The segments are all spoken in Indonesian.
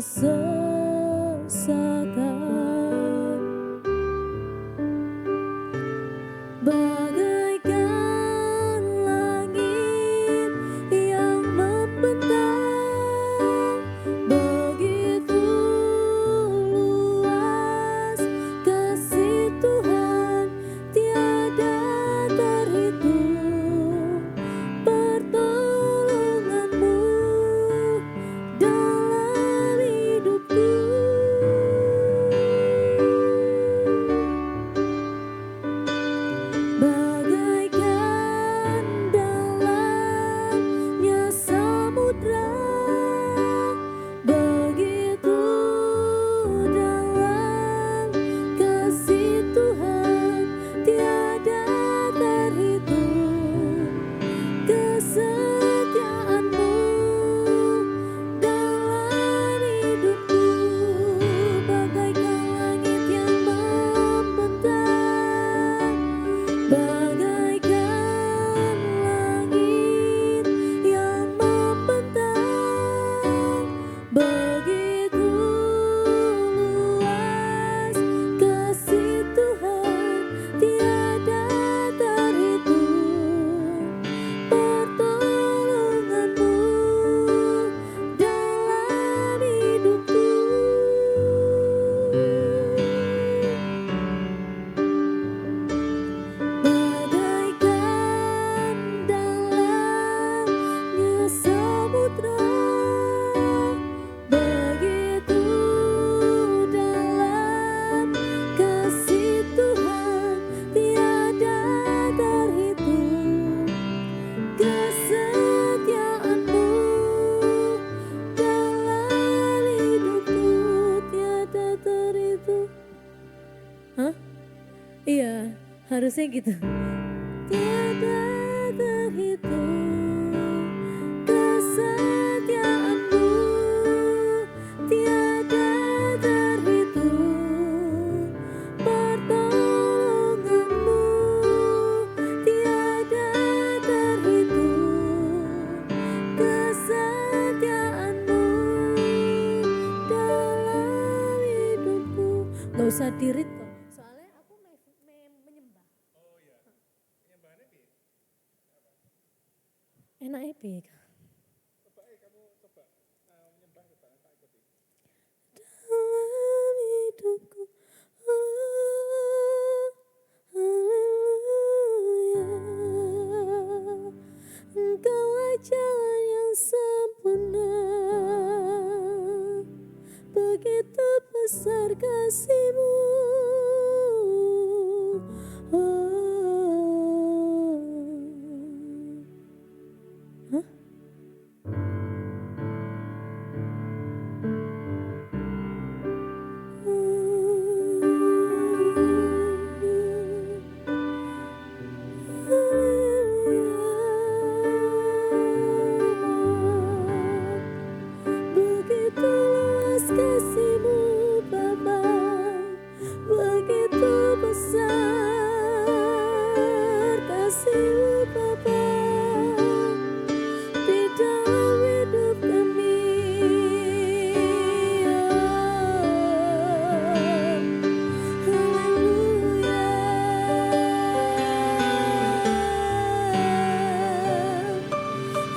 sesakan, bagaikan langit yang membentang, begitu luas kasih Tuhan tiada terhitung, pertolonganmu dalam hidupku. Bagaikan dalamnya samudra, begitu dalam kasih Tuhan tiada terhitung, kesetiaanmu dalam hidupku. Bagaikan langit yang membentang, bagaikan langit yang membentang, begitu luas kasih Tuhan tiada terhitung, pertolonganmu dalam hidupku. Bagaikan dalamnya samudra, begitu dalam kasih Tuhan tiada terhitung, kesetiaanmu dalam hidupku tiada terhitung. Hah? Iya, harusnya gitu. Tiada terhitung, kesetiaanmu tiada terhitung, pertolonganmu tiada terhitung, kesetiaanmu dalam hidupku. Gak usah dirit kok, soalnya aku menyembah. Enaknya piye? Dalam hidupku, oh, haleluya. Engkaulah jalan yang sempurna, begitu besar kasih-Mu. Hah? Begitu luas kasih-Mu Bapa, begitu besar kasih-Mu Bapa di dalam hidup kami. Haleluya,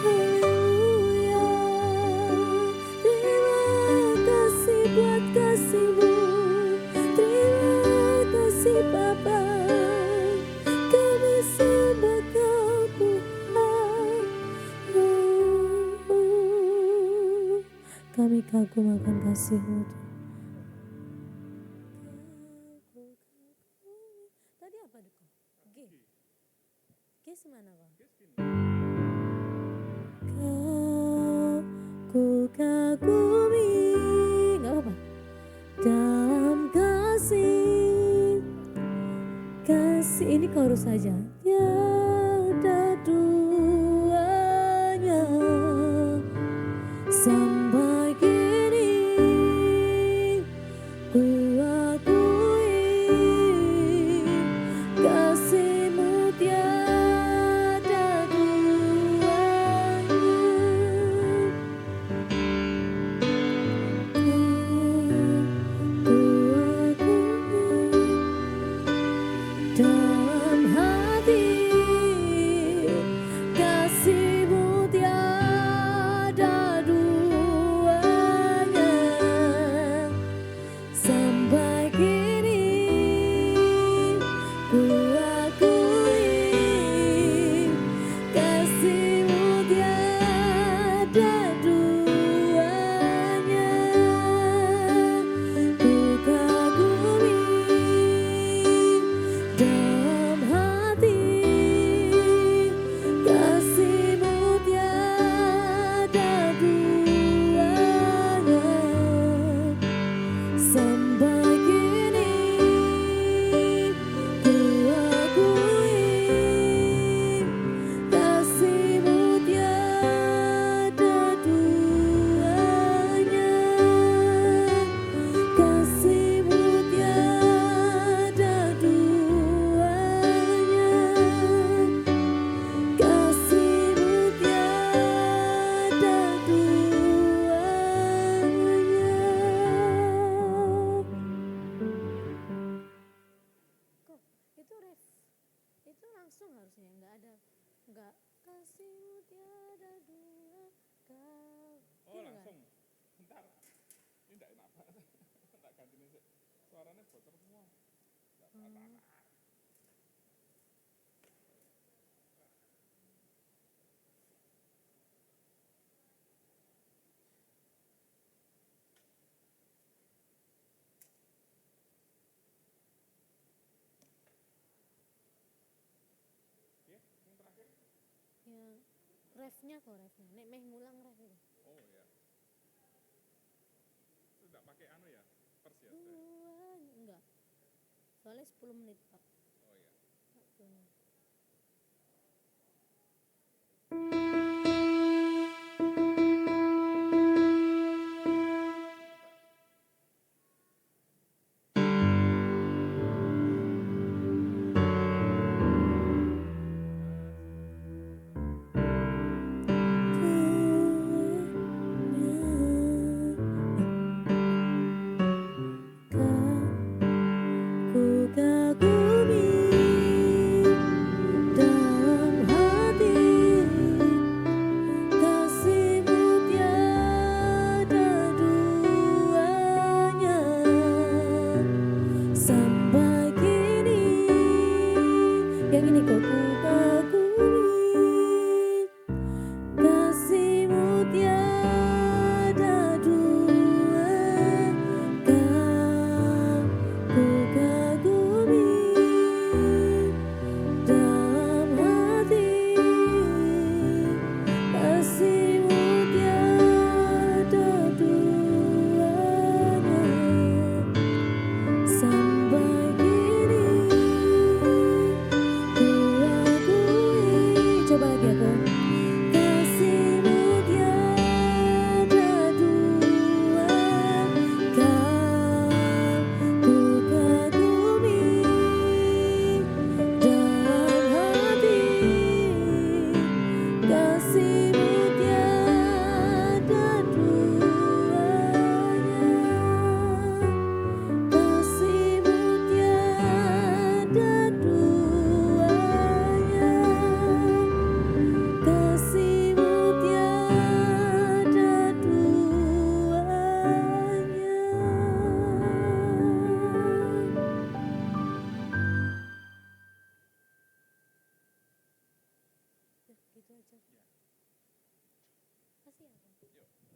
haleluya. Terima kasih buat kasih-Mu, terima kasih Bapa. Kami sembah Kau Tuhan. Kami kagum akan kasih-Mu. Tadi apa Deko? G. G semana Bang? Kau ku kagumi, gak apa-apa. Dalam kasih, kasih ini chorus saja. Tiada duanya sampai kini ku akui kasih-Mu tiada duanya. suaranya bocor semua. Oke, yang terakhir. Ya, refnya kok refnya. Nek meh ngulang ref itu. Oh ya. Sudah pakai anu ya? Pers ya? Enggak. Soalnya 10 menit, Pak. Oh ya. Waktunya. Ku kagumi dalam hati kasihmu tiada duanya sampai kini. Yang ini kok ku kagumi kasihmu tiada dua, ku kagumi dalam hati kasihmu tiada duanya sampai kini ku akui. Coba lagi aku. Kasihmu tiada dua, ku kagumi dalam hati kasihmu tiada duanya, kasihmu tiada duanya, kasihmu tiada duanya. Gitu aja. Kasih ya, Bang. Yuk.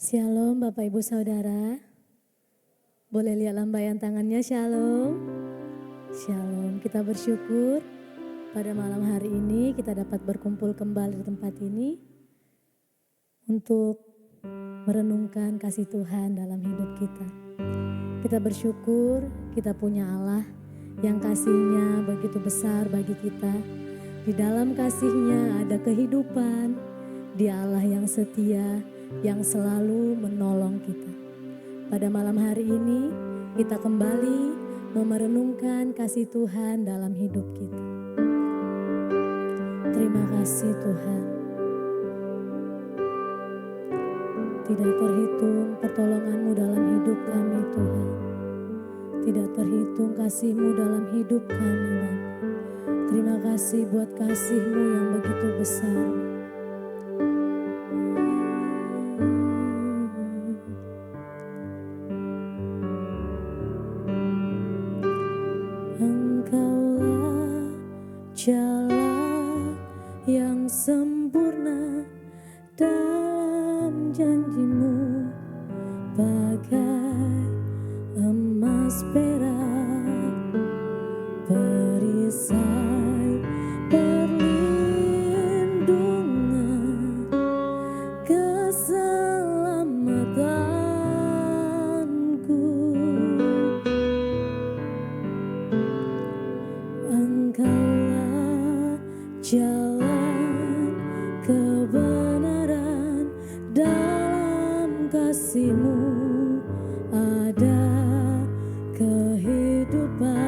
Shalom Bapak Ibu Saudara. Boleh lihat lambaian tangannya, shalom. Shalom, kita bersyukur pada malam hari ini kita dapat berkumpul kembali di tempat ini untuk merenungkan kasih Tuhan dalam hidup kita. Kita bersyukur kita punya Allah yang kasih-Nya begitu besar bagi kita. Di dalam kasih-Nya ada kehidupan. Dia Allah yang setia, yang selalu menolong kita. Pada malam hari ini kita kembali merenungkan kasih Tuhan dalam hidup kita. Terima kasih Tuhan. Tidak terhitung pertolongan-Mu dalam hidup kami Tuhan. Tidak terhitung kasih-Mu dalam hidup kami Bapa. Terima kasih buat kasih-Mu yang begitu besar. Engkaulah jalan yang sempurna dalam janji-Mu, bagai emas perak perisai perlindungan keselamatanku. Engkaulah jalan kebenaran, dalam kasih-Mu ada kehidupan.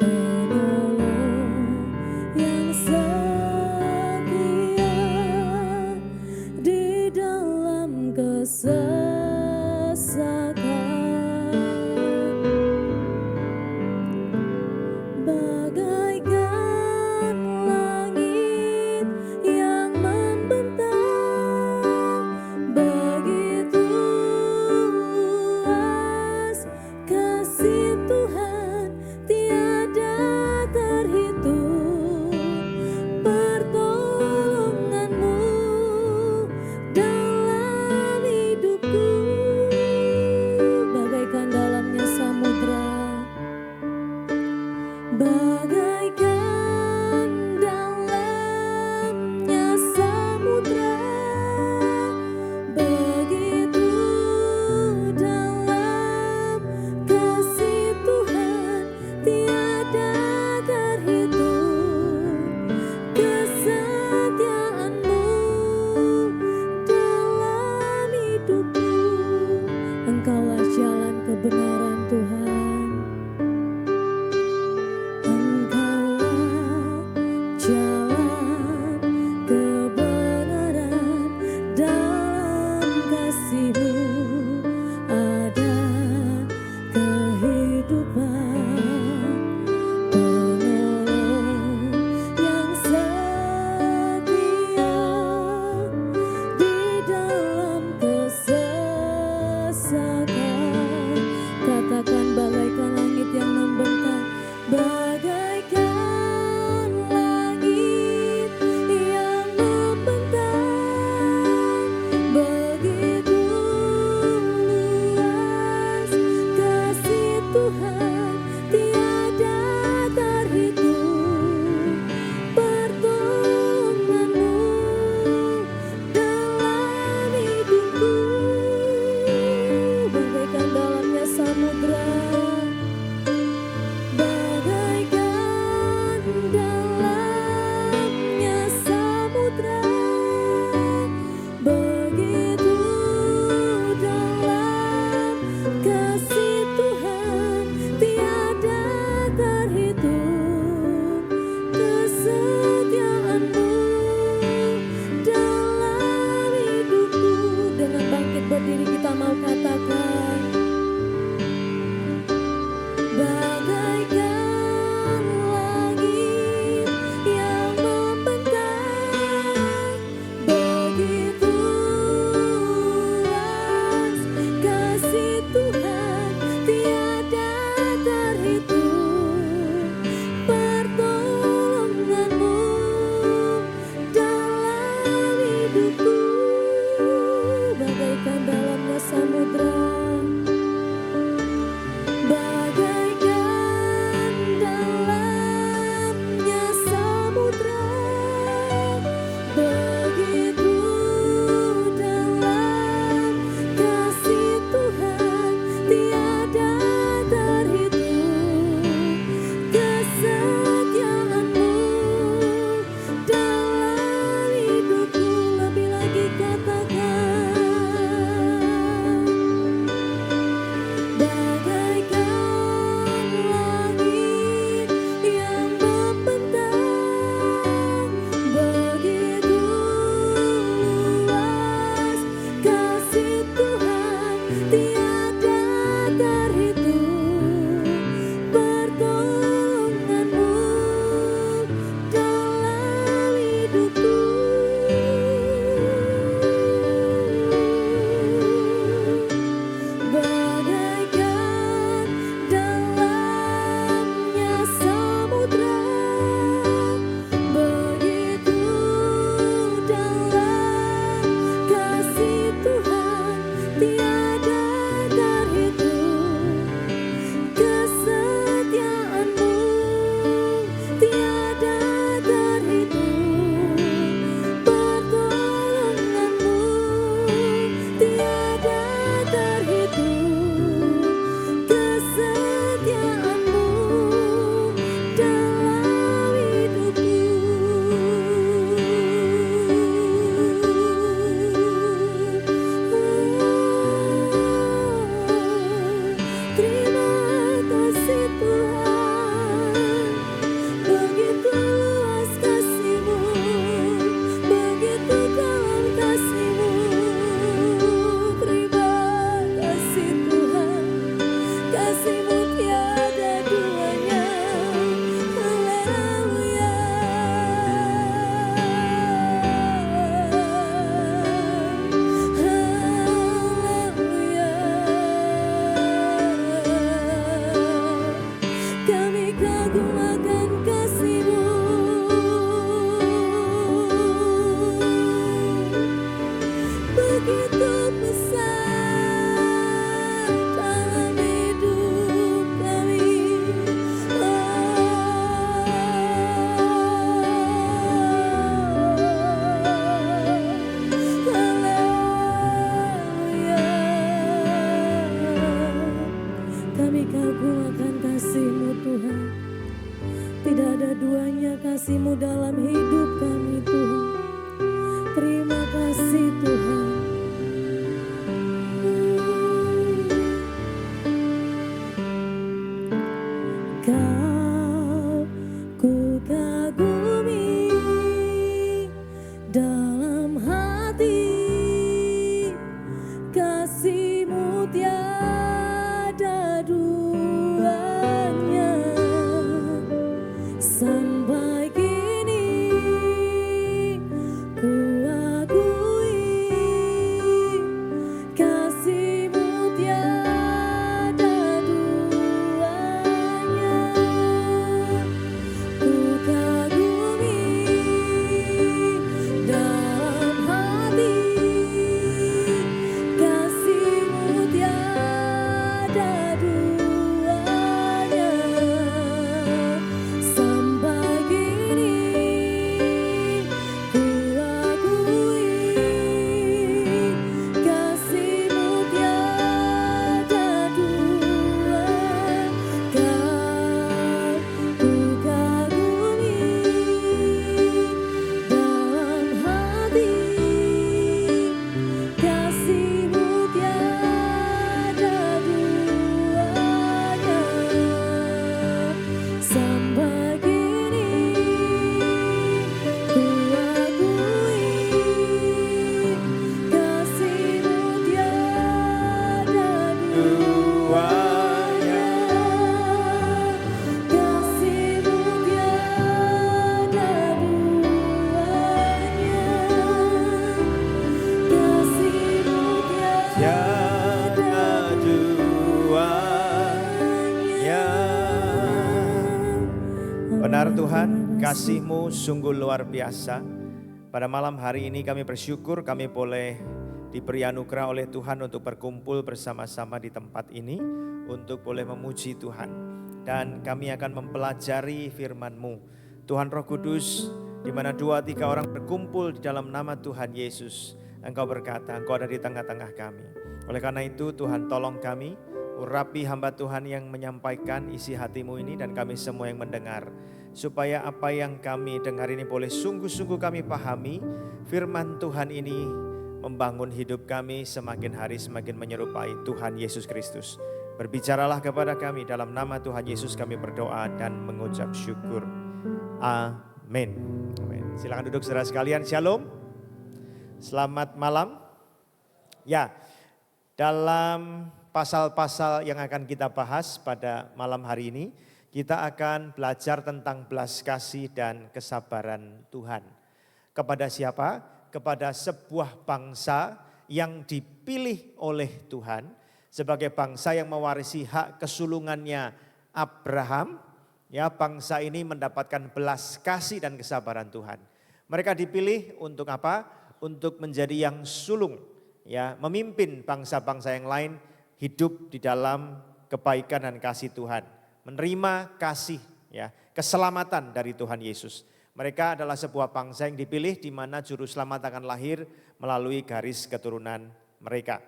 Penolong yang setia di dalam kesesakan. Bagaikan langit yang membentang, begitu luas kasih Tuhan, tiada terhitung. Pertolongan-Mu dalam hidupku, bagaikan dalamnya samudra. Bagaikan dalamnya samudra, begitu dalam kasih Tuhan, tiada terhitung. Kesetiaan-Mu dalam hidupku. Engkaulah jalan kebenaran Tuhan. Jalan kebenaran, dalam kasih-Mu ada kehidupan. Penolong yang setia di dalam kesesakan. Katakan bagaikan langit yang membentang, bagaikan langit yang membentang, begitu luas kasih Tuhan, tiada terhitung. Pertolongan-Mu dalam hidupku, bagaikan dalamnya samudra. Bagaikan dalamnya samudra, begitu dalam kasih Tuhan, akan kasih-Mu Tuhan. Tidak ada duanya kasih-Mu dalam hidup kami Tuhan. Terima kasih Tuhan. Kau ku kagumi dalam hati, kasih-Mu tiada duanya. Sampai kini ku akui kasih-Mu tiada duanya. Ku kagumi dalam hati, kasih-Mu tiada duanya. Sampai kini ku akui kasih-Mu tiada dua. Kau ku kagumi dalam hati, kasih-Mu tiada duanya. Sampai kini ku akui kasih-Mu tiada duanya. Kasih-Mu tiada duanya. Kasih-Mu Tiada duanya. Benar Tuhan, kasih-Mu sungguh luar biasa. Pada malam hari ini kami bersyukur kami boleh diberi anugerah oleh Tuhan untuk berkumpul bersama-sama di tempat ini untuk boleh memuji Tuhan. Dan kami akan mempelajari firman-Mu. Tuhan Roh Kudus, di mana 2-3 orang berkumpul di dalam nama Tuhan Yesus, Engkau berkata, Engkau ada di tengah-tengah kami. Oleh karena itu Tuhan tolong kami, urapi hamba Tuhan yang menyampaikan isi hati-Mu ini dan kami semua yang mendengar. Supaya apa yang kami dengar ini boleh sungguh-sungguh kami pahami, firman Tuhan ini membangun hidup kami semakin hari semakin menyerupai Tuhan Yesus Kristus. Berbicaralah kepada kami, dalam nama Tuhan Yesus kami berdoa dan mengucap syukur. Amin. Amin. Silakan duduk saudara sekalian, shalom. Selamat malam. Ya, dalam pasal-pasal yang akan kita bahas pada malam hari ini, kita akan belajar tentang belas kasih dan kesabaran Tuhan. Kepada siapa? Kepada sebuah bangsa yang dipilih oleh Tuhan sebagai bangsa yang mewarisi hak kesulungannya Abraham. Ya, bangsa ini mendapatkan belas kasih dan kesabaran Tuhan. Mereka dipilih untuk apa? Untuk menjadi yang sulung, ya, memimpin bangsa-bangsa yang lain hidup di dalam kebaikan dan kasih Tuhan, menerima kasih, ya, keselamatan dari Tuhan Yesus. Mereka adalah sebuah bangsa yang dipilih di mana juru selamat akan lahir melalui garis keturunan mereka.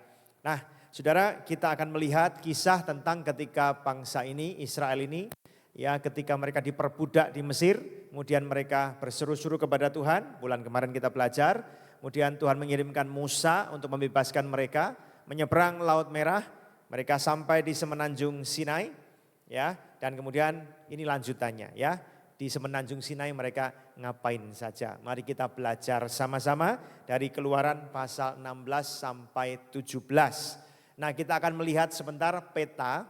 Nah, saudara, kita akan melihat kisah tentang ketika bangsa ini, Israel ini, ya, ketika mereka diperbudak di Mesir, kemudian mereka berseru-seru kepada Tuhan. Bulan kemarin kita belajar, kemudian Tuhan mengirimkan Musa untuk membebaskan mereka, menyeberang Laut Merah, mereka sampai di semenanjung Sinai, ya, dan kemudian ini lanjutannya, ya, di semenanjung Sinai mereka ngapain saja. Mari kita belajar sama-sama dari Keluaran pasal 16 sampai 17. Nah, kita akan melihat sebentar peta,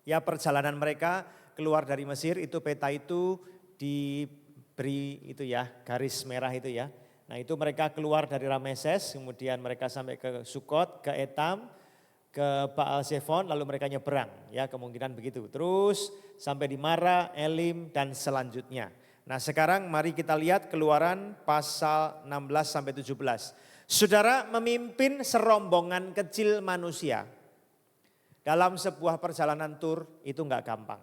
ya, perjalanan mereka keluar dari Mesir. Itu peta itu diberi itu, ya, garis merah itu, ya. Nah, itu mereka keluar dari Rameses, kemudian mereka sampai ke Sukot, ke Etam, ke Baal Zephon, lalu mereka nyeberang, ya, kemungkinan begitu. Terus sampai di Mara, Elim, dan selanjutnya. Nah, sekarang mari kita lihat Keluaran pasal 16 sampai 17. Saudara, memimpin serombongan kecil manusia dalam sebuah perjalanan tur itu enggak gampang.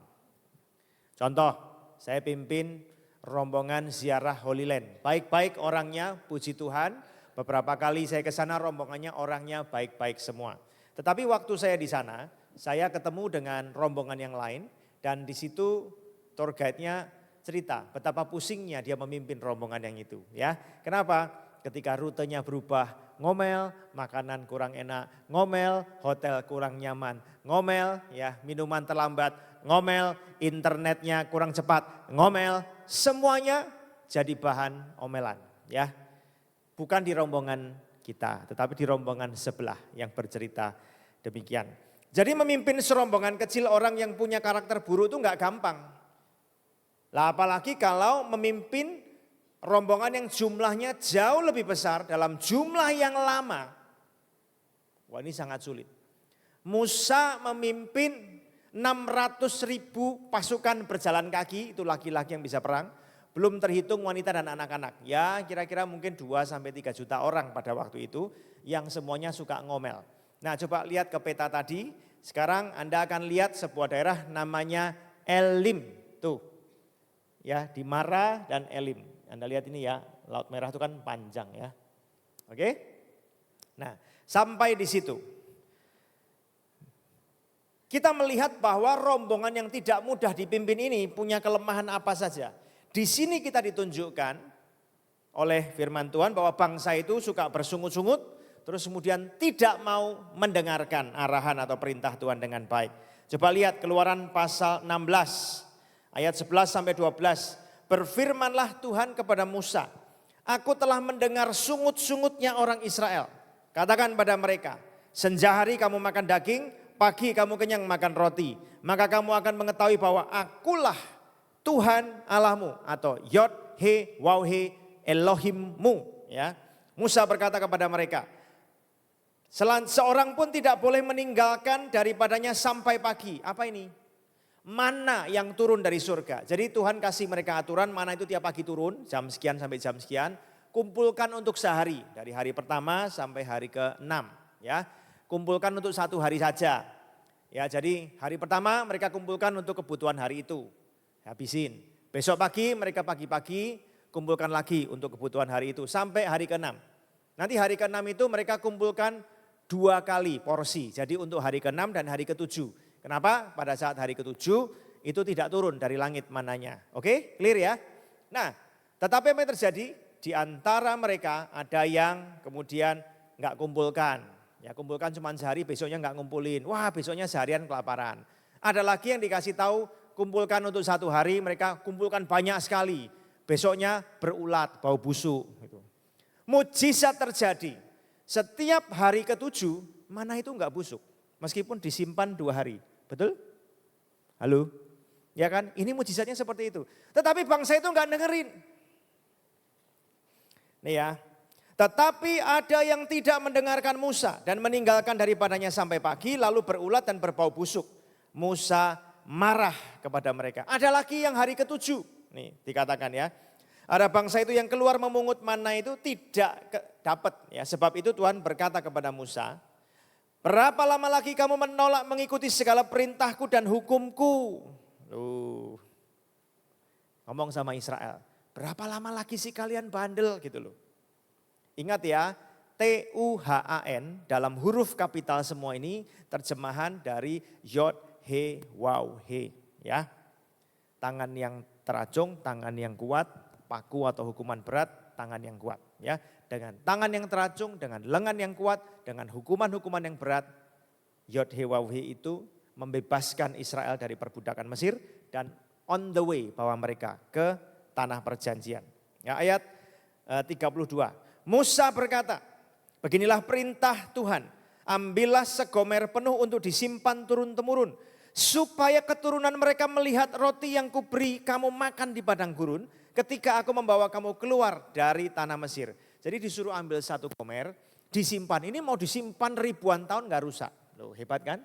Contoh, saya pimpin rombongan ziarah Holy Land. Baik-baik orangnya, puji Tuhan. Beberapa kali saya ke sana rombongannya orangnya baik-baik semua. Tetapi waktu saya di sana, saya ketemu dengan rombongan yang lain dan di situ tour guide-nya cerita betapa pusingnya dia memimpin rombongan yang itu ya. Kenapa? Ketika rutenya berubah, ngomel, makanan kurang enak, ngomel, hotel kurang nyaman, ngomel, ya minuman terlambat, ngomel, internetnya kurang cepat, ngomel, semuanya jadi bahan omelan, ya. Bukan di rombongan kita, tetapi di rombongan sebelah yang bercerita demikian. Jadi memimpin serombongan kecil orang yang punya karakter buruk itu enggak gampang. Lah apalagi kalau memimpin rombongan yang jumlahnya jauh lebih besar dalam jumlah yang lama. Wah ini sangat sulit. Musa memimpin 600.000 pasukan berjalan kaki, itu laki-laki yang bisa perang. Belum terhitung wanita dan anak-anak. Ya kira-kira mungkin 2-3 juta orang pada waktu itu yang semuanya suka ngomel. Nah coba lihat ke peta tadi. Sekarang Anda akan lihat sebuah daerah namanya Elim. Tuh ya di Mara dan Elim. Anda lihat ini ya, Laut Merah itu kan panjang ya. Oke? Nah, sampai di situ. Kita melihat bahwa rombongan yang tidak mudah dipimpin ini punya kelemahan apa saja. Di sini kita ditunjukkan oleh firman Tuhan bahwa bangsa itu suka bersungut-sungut, terus kemudian tidak mau mendengarkan arahan atau perintah Tuhan dengan baik. Coba lihat Keluaran pasal 16 ayat 11 sampai 12. Berfirmanlah Tuhan kepada Musa, aku telah mendengar sungut-sungutnya orang Israel. Katakan pada mereka, senja hari kamu makan daging, pagi kamu kenyang makan roti. Maka kamu akan mengetahui bahwa akulah Tuhan Allahmu atau Yod He Waw He Elohimmu. Ya. Musa berkata kepada mereka, seorang pun tidak boleh meninggalkan daripadanya sampai pagi. Apa ini? Mana yang turun dari surga. Jadi Tuhan kasih mereka aturan mana itu tiap pagi turun jam sekian sampai jam sekian. Kumpulkan untuk sehari dari hari pertama sampai hari ke-6 ya. Kumpulkan untuk 1 hari saja. Ya jadi hari pertama mereka kumpulkan untuk kebutuhan hari itu. Habisin. Besok pagi mereka pagi-pagi kumpulkan lagi untuk kebutuhan hari itu sampai hari ke-6. Nanti hari ke-6 itu mereka kumpulkan 2 kali porsi. Jadi untuk hari ke-6 dan hari ke-7. Kenapa? Pada saat hari ke-7 itu tidak turun dari langit mananya. Oke, clear ya? Nah, tetapi apa yang terjadi? Di antara mereka ada yang kemudian enggak kumpulkan. Ya kumpulkan cuma sehari, besoknya enggak ngumpulin. Wah besoknya seharian kelaparan. Ada lagi yang dikasih tahu kumpulkan untuk 1 hari, mereka kumpulkan banyak sekali. Besoknya berulat, bau busuk. Gitu. Mujizat terjadi. Setiap hari ke-7 mana itu enggak busuk. Meskipun disimpan 2 hari. Betul? Halo? Ya kan? Ini mujizatnya seperti itu. Tetapi bangsa itu enggak dengerin. Nih ya. Tetapi ada yang tidak mendengarkan Musa dan meninggalkan daripadanya sampai pagi lalu berulat dan berbau busuk. Musa marah kepada mereka. Ada lagi yang hari ke-7. Nih dikatakan ya. Ada bangsa itu yang keluar memungut manna itu tidak dapat. Ya, sebab itu Tuhan berkata kepada Musa, berapa lama lagi kamu menolak mengikuti segala perintahku dan hukumku? Ngomong sama Israel, berapa lama lagi sih kalian bandel gitu loh. Ingat ya, Tuhan dalam huruf kapital semua ini terjemahan dari Yod He Waw He. Ya. Tangan yang teracung, tangan yang kuat, paku atau hukuman berat, tangan yang kuat. Ya. Dengan tangan yang teracung, dengan lengan yang kuat, dengan hukuman-hukuman yang berat, Yod He Waw He itu membebaskan Israel dari perbudakan Mesir dan on the way bawa mereka ke tanah perjanjian. Ya, ayat 32. Musa berkata, beginilah perintah Tuhan, ambillah segomer penuh untuk disimpan turun-temurun, supaya keturunan mereka melihat roti yang kuberi kamu makan di padang gurun ketika aku membawa kamu keluar dari tanah Mesir. Jadi disuruh ambil 1 gomer, disimpan. Ini mau disimpan ribuan tahun gak rusak. Loh, hebat kan?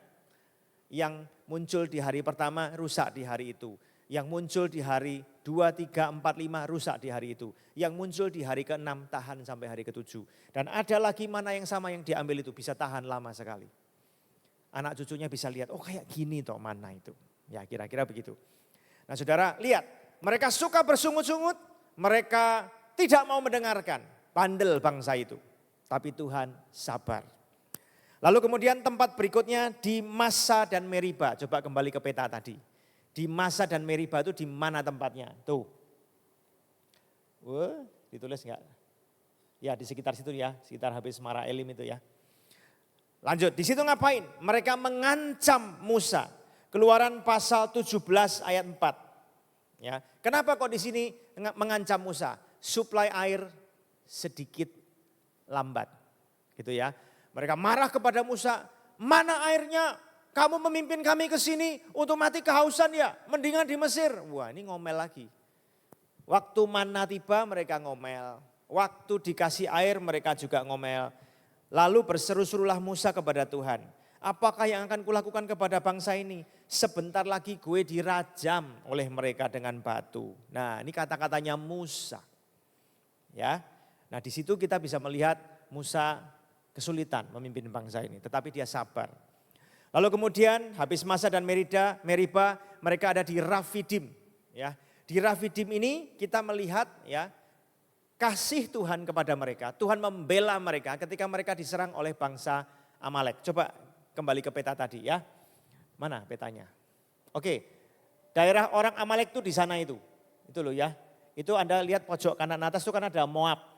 Yang muncul di hari pertama rusak di hari itu. Yang muncul di hari 2, 3, 4, 5 rusak di hari itu. Yang muncul di hari ke-6 tahan sampai hari ke-7. Dan ada lagi mana yang sama yang diambil itu bisa tahan lama sekali. Anak cucunya bisa lihat, oh kayak gini toh mana itu. Ya kira-kira begitu. Nah saudara lihat, mereka suka bersungut-sungut, mereka tidak mau mendengarkan. Bandel bangsa itu. Tapi Tuhan sabar. Lalu kemudian tempat berikutnya di Massa dan Meriba. Coba kembali ke peta tadi. Di Massa dan Meriba itu di mana tempatnya? Tuh. Wah, ditulis enggak? Ya di sekitar situ ya, sekitar habis Mara Elim itu ya. Lanjut, di situ ngapain? Mereka mengancam Musa. Keluaran pasal 17 ayat 4. Ya, kenapa kok di sini mengancam Musa? Suplai air sedikit lambat. Gitu ya. Mereka marah kepada Musa, "Mana airnya? Kamu memimpin kami ke sini untuk mati kehausan ya? Mendingan di Mesir." Wah, ini ngomel lagi. Waktu mana tiba mereka ngomel. Waktu dikasih air mereka juga ngomel. Lalu berseru-serulah Musa kepada Tuhan. "Apakah yang akan kulakukan kepada bangsa ini? Sebentar lagi gue dirajam oleh mereka dengan batu." Nah, ini kata-katanya Musa. Ya. Nah, di situ kita bisa melihat Musa kesulitan memimpin bangsa ini, tetapi dia sabar. Lalu kemudian habis Massa dan Meriba, mereka ada di Rafidim. Ya. Di Rafidim ini kita melihat ya kasih Tuhan kepada mereka. Tuhan membela mereka ketika mereka diserang oleh bangsa Amalek. Coba kembali ke peta tadi ya. Mana petanya? Oke, daerah orang Amalek itu di sana itu. Itu loh ya. Itu Anda lihat pojok kanan atas itu kan ada Moab.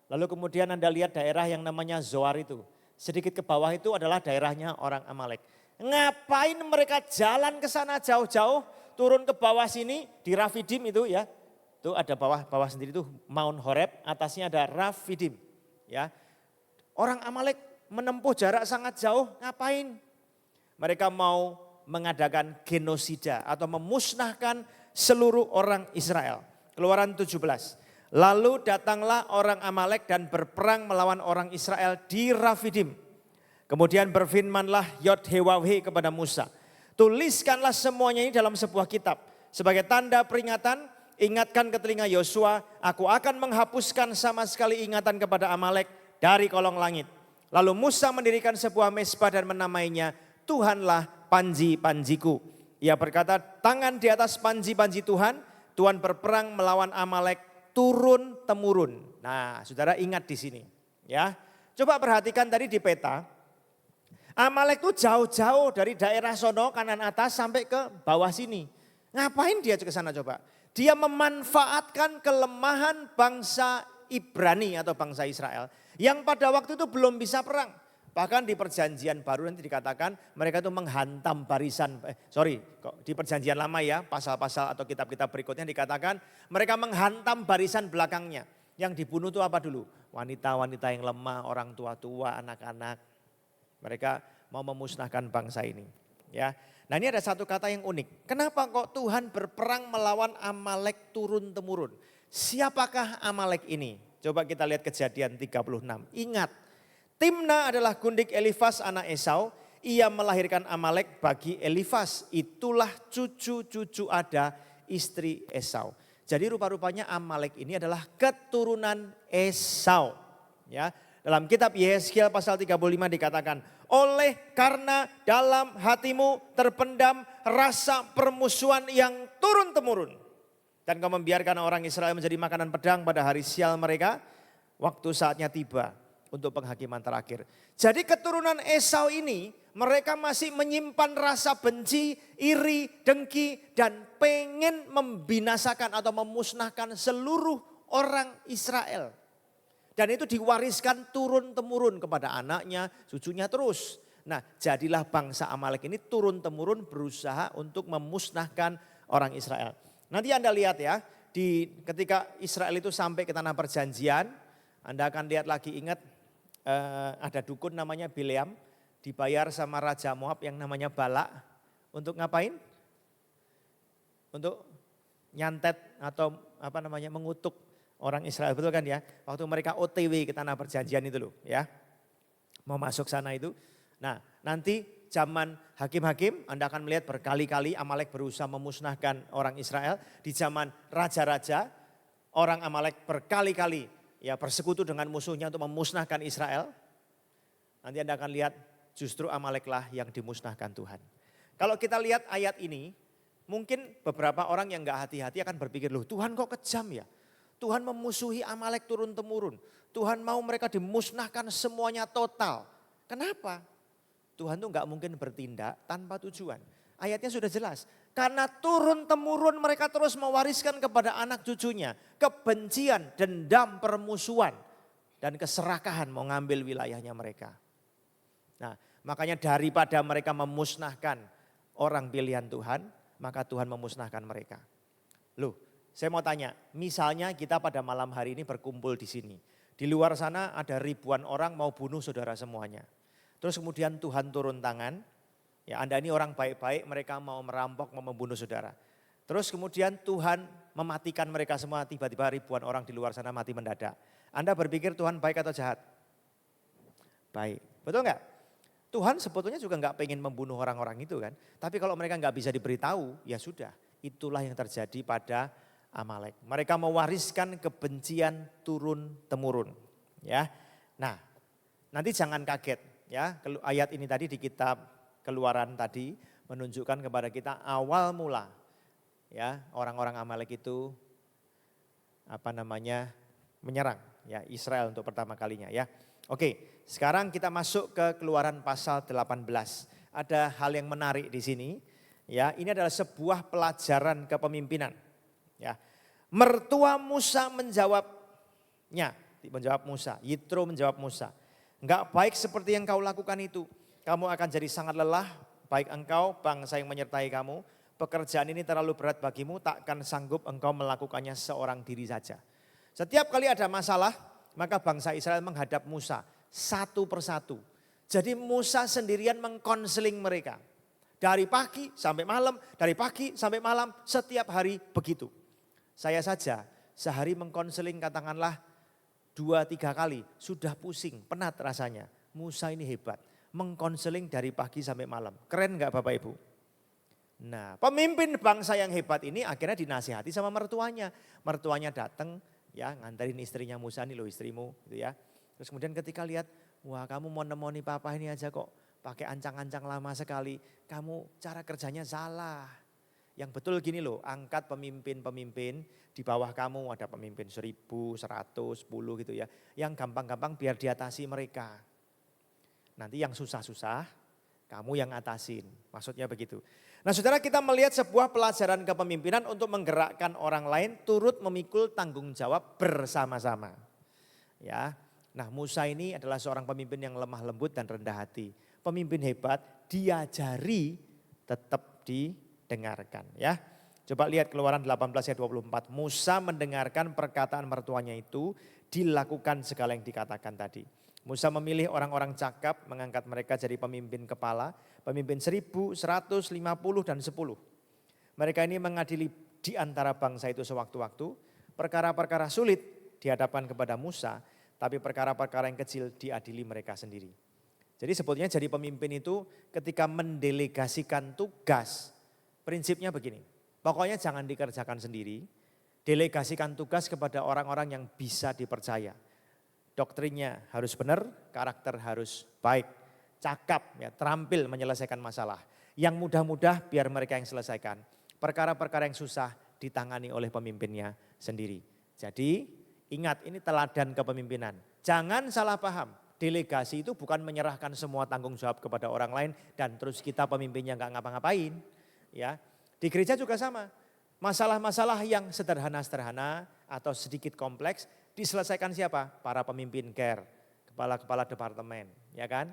Lalu kemudian Anda lihat daerah yang namanya Zoar itu. Sedikit ke bawah itu adalah daerahnya orang Amalek. Ngapain mereka jalan ke sana jauh-jauh, turun ke bawah sini di Rafidim itu ya. Itu ada bawah sendiri tuh Mount Horeb, atasnya ada Rafidim. Ya. Orang Amalek menempuh jarak sangat jauh, ngapain? Mereka mau mengadakan genosida atau memusnahkan seluruh orang Israel. Keluaran 17. Lalu datanglah orang Amalek dan berperang melawan orang Israel di Rafidim. Kemudian berfirmanlah Yod-Heh-Wah-Heh kepada Musa. "Tuliskanlah semuanya ini dalam sebuah kitab. Sebagai tanda peringatan, ingatkan ke telinga Yosua, aku akan menghapuskan sama sekali ingatan kepada Amalek dari kolong langit." Lalu Musa mendirikan sebuah mezbah dan menamainya, "Tuhanlah panji-panjiku." Ia berkata, tangan di atas panji-panji Tuhan, Tuhan berperang melawan Amalek turun-temurun. Nah, saudara ingat di sini. Ya, coba perhatikan tadi di peta. Amalek itu jauh-jauh dari daerah sono kanan atas sampai ke bawah sini. Ngapain dia ke sana coba? Dia memanfaatkan kelemahan bangsa Ibrani atau bangsa Israel yang pada waktu itu belum bisa perang. Bahkan di perjanjian baru nanti dikatakan mereka itu menghantam barisan, di perjanjian lama ya, pasal-pasal atau kitab-kitab berikutnya dikatakan mereka menghantam barisan belakangnya. Yang dibunuh itu apa dulu? Wanita-wanita yang lemah, orang tua-tua, anak-anak. Mereka mau memusnahkan bangsa ini. Ya. Nah ini ada satu kata yang unik. Kenapa kok Tuhan berperang melawan Amalek turun-temurun? Siapakah Amalek ini? Coba kita lihat Kejadian 36. Ingat, Timna adalah gundik Elifas anak Esau. Ia melahirkan Amalek bagi Elifas. Itulah cucu-cucu Ada istri Esau. Jadi rupa-rupanya Amalek ini adalah keturunan Esau. Ya, dalam kitab Yehezkiel pasal 35 dikatakan, oleh karena dalam hatimu terpendam rasa permusuhan yang turun-temurun. Dan kau membiarkan orang Israel menjadi makanan pedang pada hari sial mereka. Waktu saatnya tiba untuk penghakiman terakhir. Jadi keturunan Esau ini mereka masih menyimpan rasa benci, iri, dengki dan pengen membinasakan atau memusnahkan seluruh orang Israel. Dan itu diwariskan turun-temurun kepada anaknya, cucunya terus. Nah jadilah bangsa Amalek ini turun-temurun berusaha untuk memusnahkan orang Israel. Nanti Anda lihat ya, ketika Israel itu sampai ke tanah perjanjian, Anda akan lihat lagi ingat ada dukun namanya Bileam, dibayar sama Raja Moab yang namanya Balak. Untuk ngapain? Untuk nyantet atau mengutuk orang Israel, betul kan ya? Waktu mereka OTW ke tanah perjanjian itu loh ya. Mau masuk sana itu. Nah nanti zaman hakim-hakim Anda akan melihat berkali-kali Amalek berusaha memusnahkan orang Israel. Di zaman raja-raja orang Amalek berkali-kali ya bersekutu dengan musuhnya untuk memusnahkan Israel. Nanti Anda akan lihat justru Amaleklah yang dimusnahkan Tuhan. Kalau kita lihat ayat ini, mungkin beberapa orang yang gak hati-hati akan berpikir, loh Tuhan kok kejam ya? Tuhan memusuhi Amalek turun-temurun. Tuhan mau mereka dimusnahkan semuanya total. Kenapa? Tuhan tuh nggak mungkin bertindak tanpa tujuan. Ayatnya sudah jelas. Karena turun-temurun mereka terus mewariskan kepada anak cucunya kebencian, dendam, permusuhan, dan keserakahan mau ngambil wilayahnya mereka. Nah, makanya daripada mereka memusnahkan orang pilihan Tuhan, maka Tuhan memusnahkan mereka. Loh, saya mau tanya, misalnya kita pada malam hari ini berkumpul di sini. Di luar sana ada ribuan orang mau bunuh saudara semuanya. Terus kemudian Tuhan turun tangan, ya Anda ini orang baik-baik, mereka mau merampok, mau membunuh saudara. Terus kemudian Tuhan mematikan mereka semua, tiba-tiba ribuan orang di luar sana mati mendadak. Anda berpikir Tuhan baik atau jahat? Baik, betul enggak? Tuhan sebetulnya juga enggak pengen membunuh orang-orang itu kan. Tapi kalau mereka enggak bisa diberitahu, ya sudah. Itulah yang terjadi pada Amalek. Mereka mewariskan kebencian turun-temurun. Ya, nah nanti jangan kaget ya. Ayat ini tadi di kitab Keluaran tadi menunjukkan kepada kita awal mula ya orang-orang Amalek itu menyerang ya Israel untuk pertama kalinya ya. Oke, sekarang kita masuk ke Keluaran pasal 18. Ada hal yang menarik di sini ya. Ini adalah sebuah pelajaran kepemimpinan. Ya, mertua Musa menjawab Musa, Yitro menjawab Musa, enggak baik seperti yang kau lakukan itu. Kamu akan jadi sangat lelah, baik engkau, bangsa yang menyertai kamu. Pekerjaan ini terlalu berat bagimu, takkan sanggup engkau melakukannya seorang diri saja. Setiap kali ada masalah, maka bangsa Israel menghadap Musa satu persatu. Jadi Musa sendirian mengkonseling mereka. Dari pagi sampai malam, dari pagi sampai malam, setiap hari begitu. Saya saja sehari mengkonseling katakanlah 2-3 kali, sudah pusing, penat rasanya. Musa ini hebat, mengkonseling dari pagi sampai malam. Keren enggak Bapak Ibu? Nah, pemimpin bangsa yang hebat ini akhirnya dinasihati sama mertuanya. Mertuanya datang ya nganterin istrinya Musa, nih loh istrimu gitu ya. Terus kemudian ketika lihat, wah kamu mau nemoni papa ini aja kok pakai ancang-ancang lama sekali. Kamu cara kerjanya salah. Yang betul gini loh, angkat pemimpin-pemimpin di bawah kamu, ada pemimpin 1000, 100, 10 gitu ya. Yang gampang-gampang biar diatasi mereka. Nanti yang susah-susah kamu yang atasin, maksudnya begitu. Nah saudara, kita melihat sebuah pelajaran kepemimpinan untuk menggerakkan orang lain turut memikul tanggung jawab bersama-sama. Ya, nah Musa ini adalah seorang pemimpin yang lemah lembut dan rendah hati. Pemimpin hebat diajari tetap didengarkan ya. Coba lihat Keluaran 18 ayat 24. Musa mendengarkan perkataan mertuanya itu, dilakukan segala yang dikatakan tadi. Musa memilih orang-orang cakap, mengangkat mereka jadi pemimpin kepala, pemimpin 1000, 100, 50 dan 10. Mereka ini mengadili di antara bangsa itu sewaktu-waktu, perkara-perkara sulit dihadapkan kepada Musa, tapi perkara-perkara yang kecil diadili mereka sendiri. Jadi sebetulnya jadi pemimpin itu ketika mendelegasikan tugas, prinsipnya begini, pokoknya jangan dikerjakan sendiri, delegasikan tugas kepada orang-orang yang bisa dipercaya. Doktrinnya harus benar, karakter harus baik, cakap, ya, terampil menyelesaikan masalah. Yang mudah-mudah biar mereka yang selesaikan. Perkara-perkara yang susah ditangani oleh pemimpinnya sendiri. Jadi ingat ini teladan kepemimpinan. Jangan salah paham, delegasi itu bukan menyerahkan semua tanggung jawab kepada orang lain dan terus kita pemimpinnya nggak ngapa-ngapain. Ya, di gereja juga sama. Masalah-masalah yang sederhana-sederhana atau sedikit kompleks diselesaikan siapa? Para pemimpin care, kepala-kepala departemen, ya kan?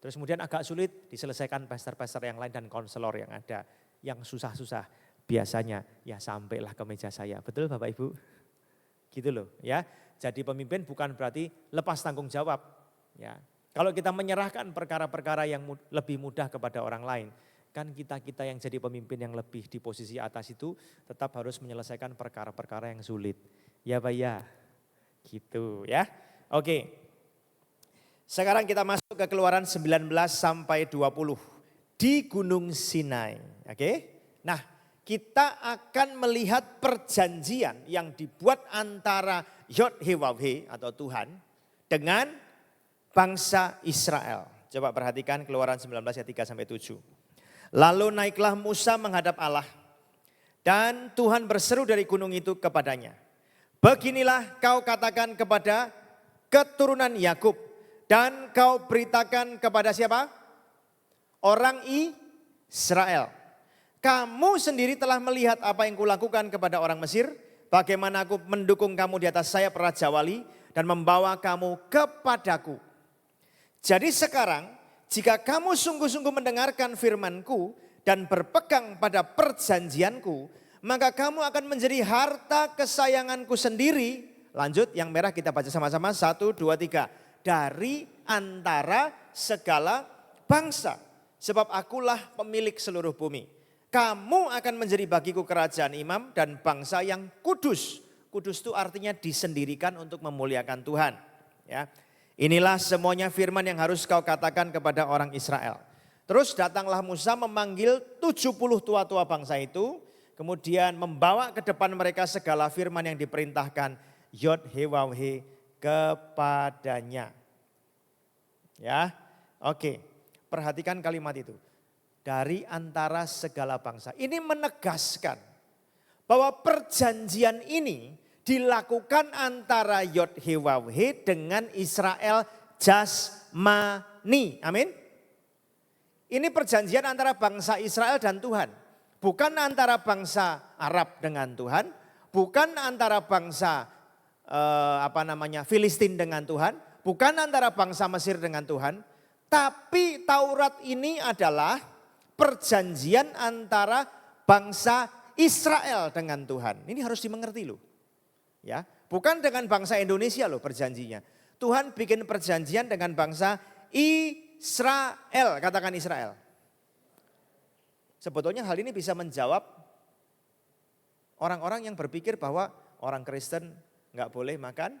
Terus kemudian agak sulit diselesaikan pastor-pastor yang lain dan konselor yang ada. Yang susah-susah biasanya ya sampailah ke meja saya. Betul Bapak Ibu? Gitu loh ya. Jadi pemimpin bukan berarti lepas tanggung jawab. Ya. Kalau kita menyerahkan perkara-perkara yang lebih mudah kepada orang lain, kan kita yang jadi pemimpin yang lebih di posisi atas itu tetap harus menyelesaikan perkara-perkara yang sulit. Ya Pak ya, gitu ya. Oke, sekarang kita masuk ke Keluaran 19 sampai 20 di Gunung Sinai. Oke, nah kita akan melihat perjanjian yang dibuat antara Yod-Heh-Waw-Heh atau Tuhan dengan bangsa Israel. Coba perhatikan Keluaran 19 ayat 3 sampai 7. Lalu naiklah Musa menghadap Allah dan Tuhan berseru dari gunung itu kepadanya. Beginilah kau katakan kepada keturunan Yakub Dan kau beritakan kepada siapa? Orang Israel. Kamu sendiri telah melihat apa yang kulakukan kepada orang Mesir, bagaimana aku mendukung kamu di atas sayap Raja Wali dan membawa kamu kepadaku. Jadi sekarang jika kamu sungguh-sungguh mendengarkan firman-Ku dan berpegang pada perjanjian-Ku, maka kamu akan menjadi harta kesayangan-Ku sendiri. Lanjut yang merah kita baca sama-sama, 1, 2, 3. Dari antara segala bangsa, sebab akulah pemilik seluruh bumi. Kamu akan menjadi bagiku kerajaan imam dan bangsa yang kudus. Kudus itu artinya disendirikan untuk memuliakan Tuhan. Ya, inilah semuanya firman yang harus kau katakan kepada orang Israel. Terus datanglah Musa memanggil 70 tua-tua bangsa itu. Kemudian membawa ke depan mereka segala firman yang diperintahkan Yod-Heh-Waw-Heh kepadanya. Ya, oke. Perhatikan kalimat itu. Dari antara segala bangsa. Ini menegaskan bahwa perjanjian ini dilakukan antara Yod-Heh-Waw-Heh dengan Israel jasmani. Amin. Ini perjanjian antara bangsa Israel dan Tuhan. Bukan antara bangsa Arab dengan Tuhan. Bukan antara bangsa Filistin dengan Tuhan. Bukan antara bangsa Mesir dengan Tuhan. Tapi Taurat ini adalah perjanjian antara bangsa Israel dengan Tuhan. Ini harus dimengerti loh. Ya, bukan dengan bangsa Indonesia loh perjanjinya. Tuhan bikin perjanjian dengan bangsa Israel, katakan Israel. Sebetulnya hal ini bisa menjawab orang-orang yang berpikir bahwa orang Kristen nggak boleh makan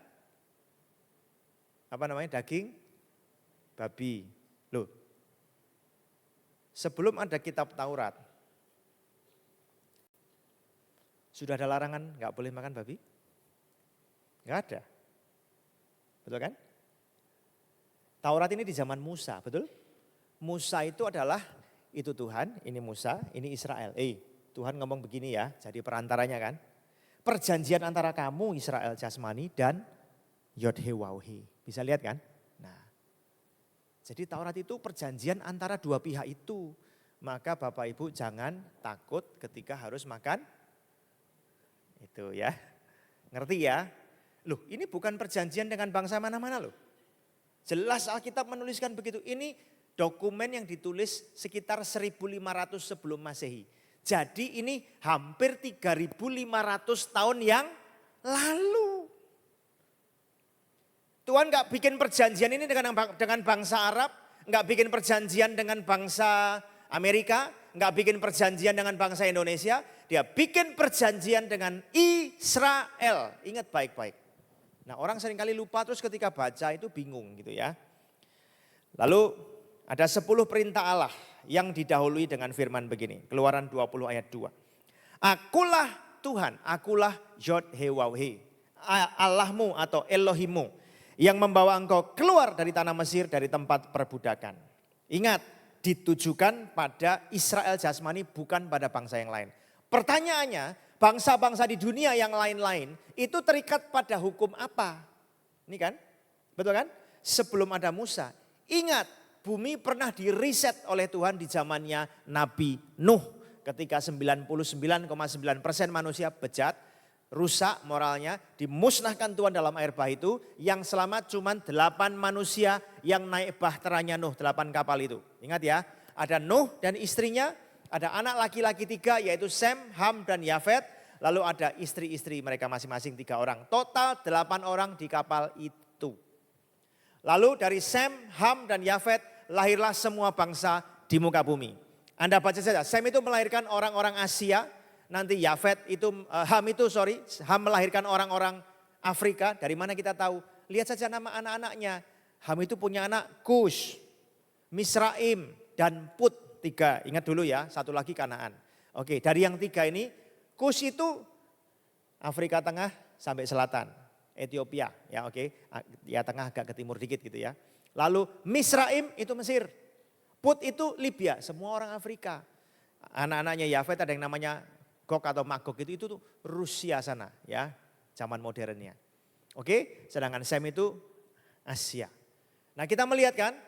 daging babi. Loh, sebelum ada kitab Taurat, sudah ada larangan nggak boleh makan babi? Nggak ada. Betul kan? Taurat ini di zaman Musa, betul? Musa itu adalah, itu Tuhan, ini Musa, ini Israel. Tuhan ngomong begini ya, jadi perantaranya kan. Perjanjian antara kamu Israel jasmani dan Yod-Heh-Waw-Heh. Bisa lihat kan? Nah, jadi Taurat itu perjanjian antara dua pihak itu. Maka Bapak Ibu jangan takut ketika harus makan itu ya. Ngerti ya? Loh, ini bukan perjanjian dengan bangsa mana-mana loh. Jelas Alkitab menuliskan begitu. Ini dokumen yang ditulis sekitar 1500 sebelum Masehi. Jadi ini hampir 3500 tahun yang lalu. Tuhan gak bikin perjanjian ini dengan bangsa Arab, gak bikin perjanjian dengan bangsa Amerika, gak bikin perjanjian dengan bangsa Indonesia. Dia bikin perjanjian dengan Israel. Ingat baik-baik. Nah, orang seringkali lupa terus ketika baca itu bingung gitu ya. Lalu ada 10 perintah Allah yang didahului dengan firman begini. Keluaran 20 ayat 2. Akulah Tuhan, akulah Yod-Heh-Waw-Heh, Allahmu atau Elohimmu yang membawa engkau keluar dari tanah Mesir dari tempat perbudakan. Ingat, ditujukan pada Israel jasmani bukan pada bangsa yang lain. Pertanyaannya, bangsa-bangsa di dunia yang lain-lain itu terikat pada hukum apa? Ini kan, betul kan? Sebelum ada Musa, ingat bumi pernah diriset oleh Tuhan di zamannya Nabi Nuh. Ketika 99,9% manusia bejat, rusak moralnya, dimusnahkan Tuhan dalam air bah itu. Yang selamat cuma 8 manusia yang naik bahteranya Nuh, 8 kapal itu. Ingat ya, ada Nuh dan istrinya, ada anak laki-laki 3 yaitu Sem, Ham dan Yafet. Lalu ada istri-istri mereka masing-masing 3 orang. Total 8 orang di kapal itu. Lalu dari Sem, Ham dan Yafet lahirlah semua bangsa di muka bumi. Anda baca saja, Sem itu melahirkan orang-orang Asia. Nanti Ham melahirkan orang-orang Afrika. Dari mana kita tahu? Lihat saja nama anak-anaknya. Ham itu punya anak Kush, Misraim dan Put. 3, ingat dulu ya, satu lagi Kanaan. Oke, dari yang 3 ini, Kush itu Afrika Tengah sampai Selatan, Ethiopia, ya oke, ya tengah agak ke timur dikit gitu ya. Lalu Misraim itu Mesir, Put itu Libya, semua orang Afrika. Anak-anaknya Yafet ada yang namanya Gog atau Magog itu tuh Rusia sana ya, zaman modernnya. Oke, sedangkan Sem itu Asia. Nah kita melihat kan,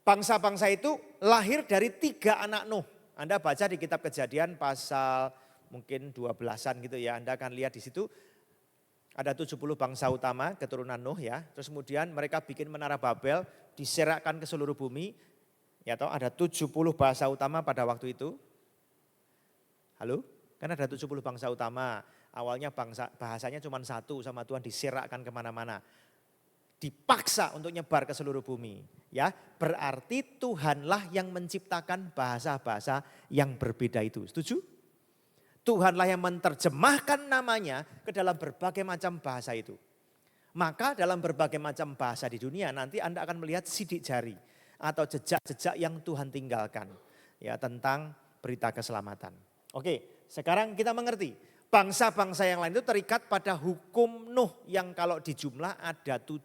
bangsa-bangsa itu lahir dari 3 anak Nuh. Anda baca di kitab Kejadian pasal mungkin 12-an gitu ya. Anda akan lihat di situ ada 70 bangsa utama keturunan Nuh ya. Terus kemudian mereka bikin menara Babel, diserakkan ke seluruh bumi. Ya toh ada 70 bahasa utama pada waktu itu. Halo? Kan ada 70 bangsa utama. Awalnya bahasanya cuma satu sama Tuhan diserakkan kemana-mana. Dipaksa untuk nyebar ke seluruh bumi. Ya, berarti Tuhanlah yang menciptakan bahasa-bahasa yang berbeda itu. Setuju? Tuhanlah yang menerjemahkan namanya ke dalam berbagai macam bahasa itu. Maka dalam berbagai macam bahasa di dunia nanti Anda akan melihat sidik jari atau jejak-jejak yang Tuhan tinggalkan ya tentang berita keselamatan. Oke, sekarang kita mengerti. Bangsa-bangsa yang lain itu terikat pada hukum Nuh yang kalau dijumlah ada 7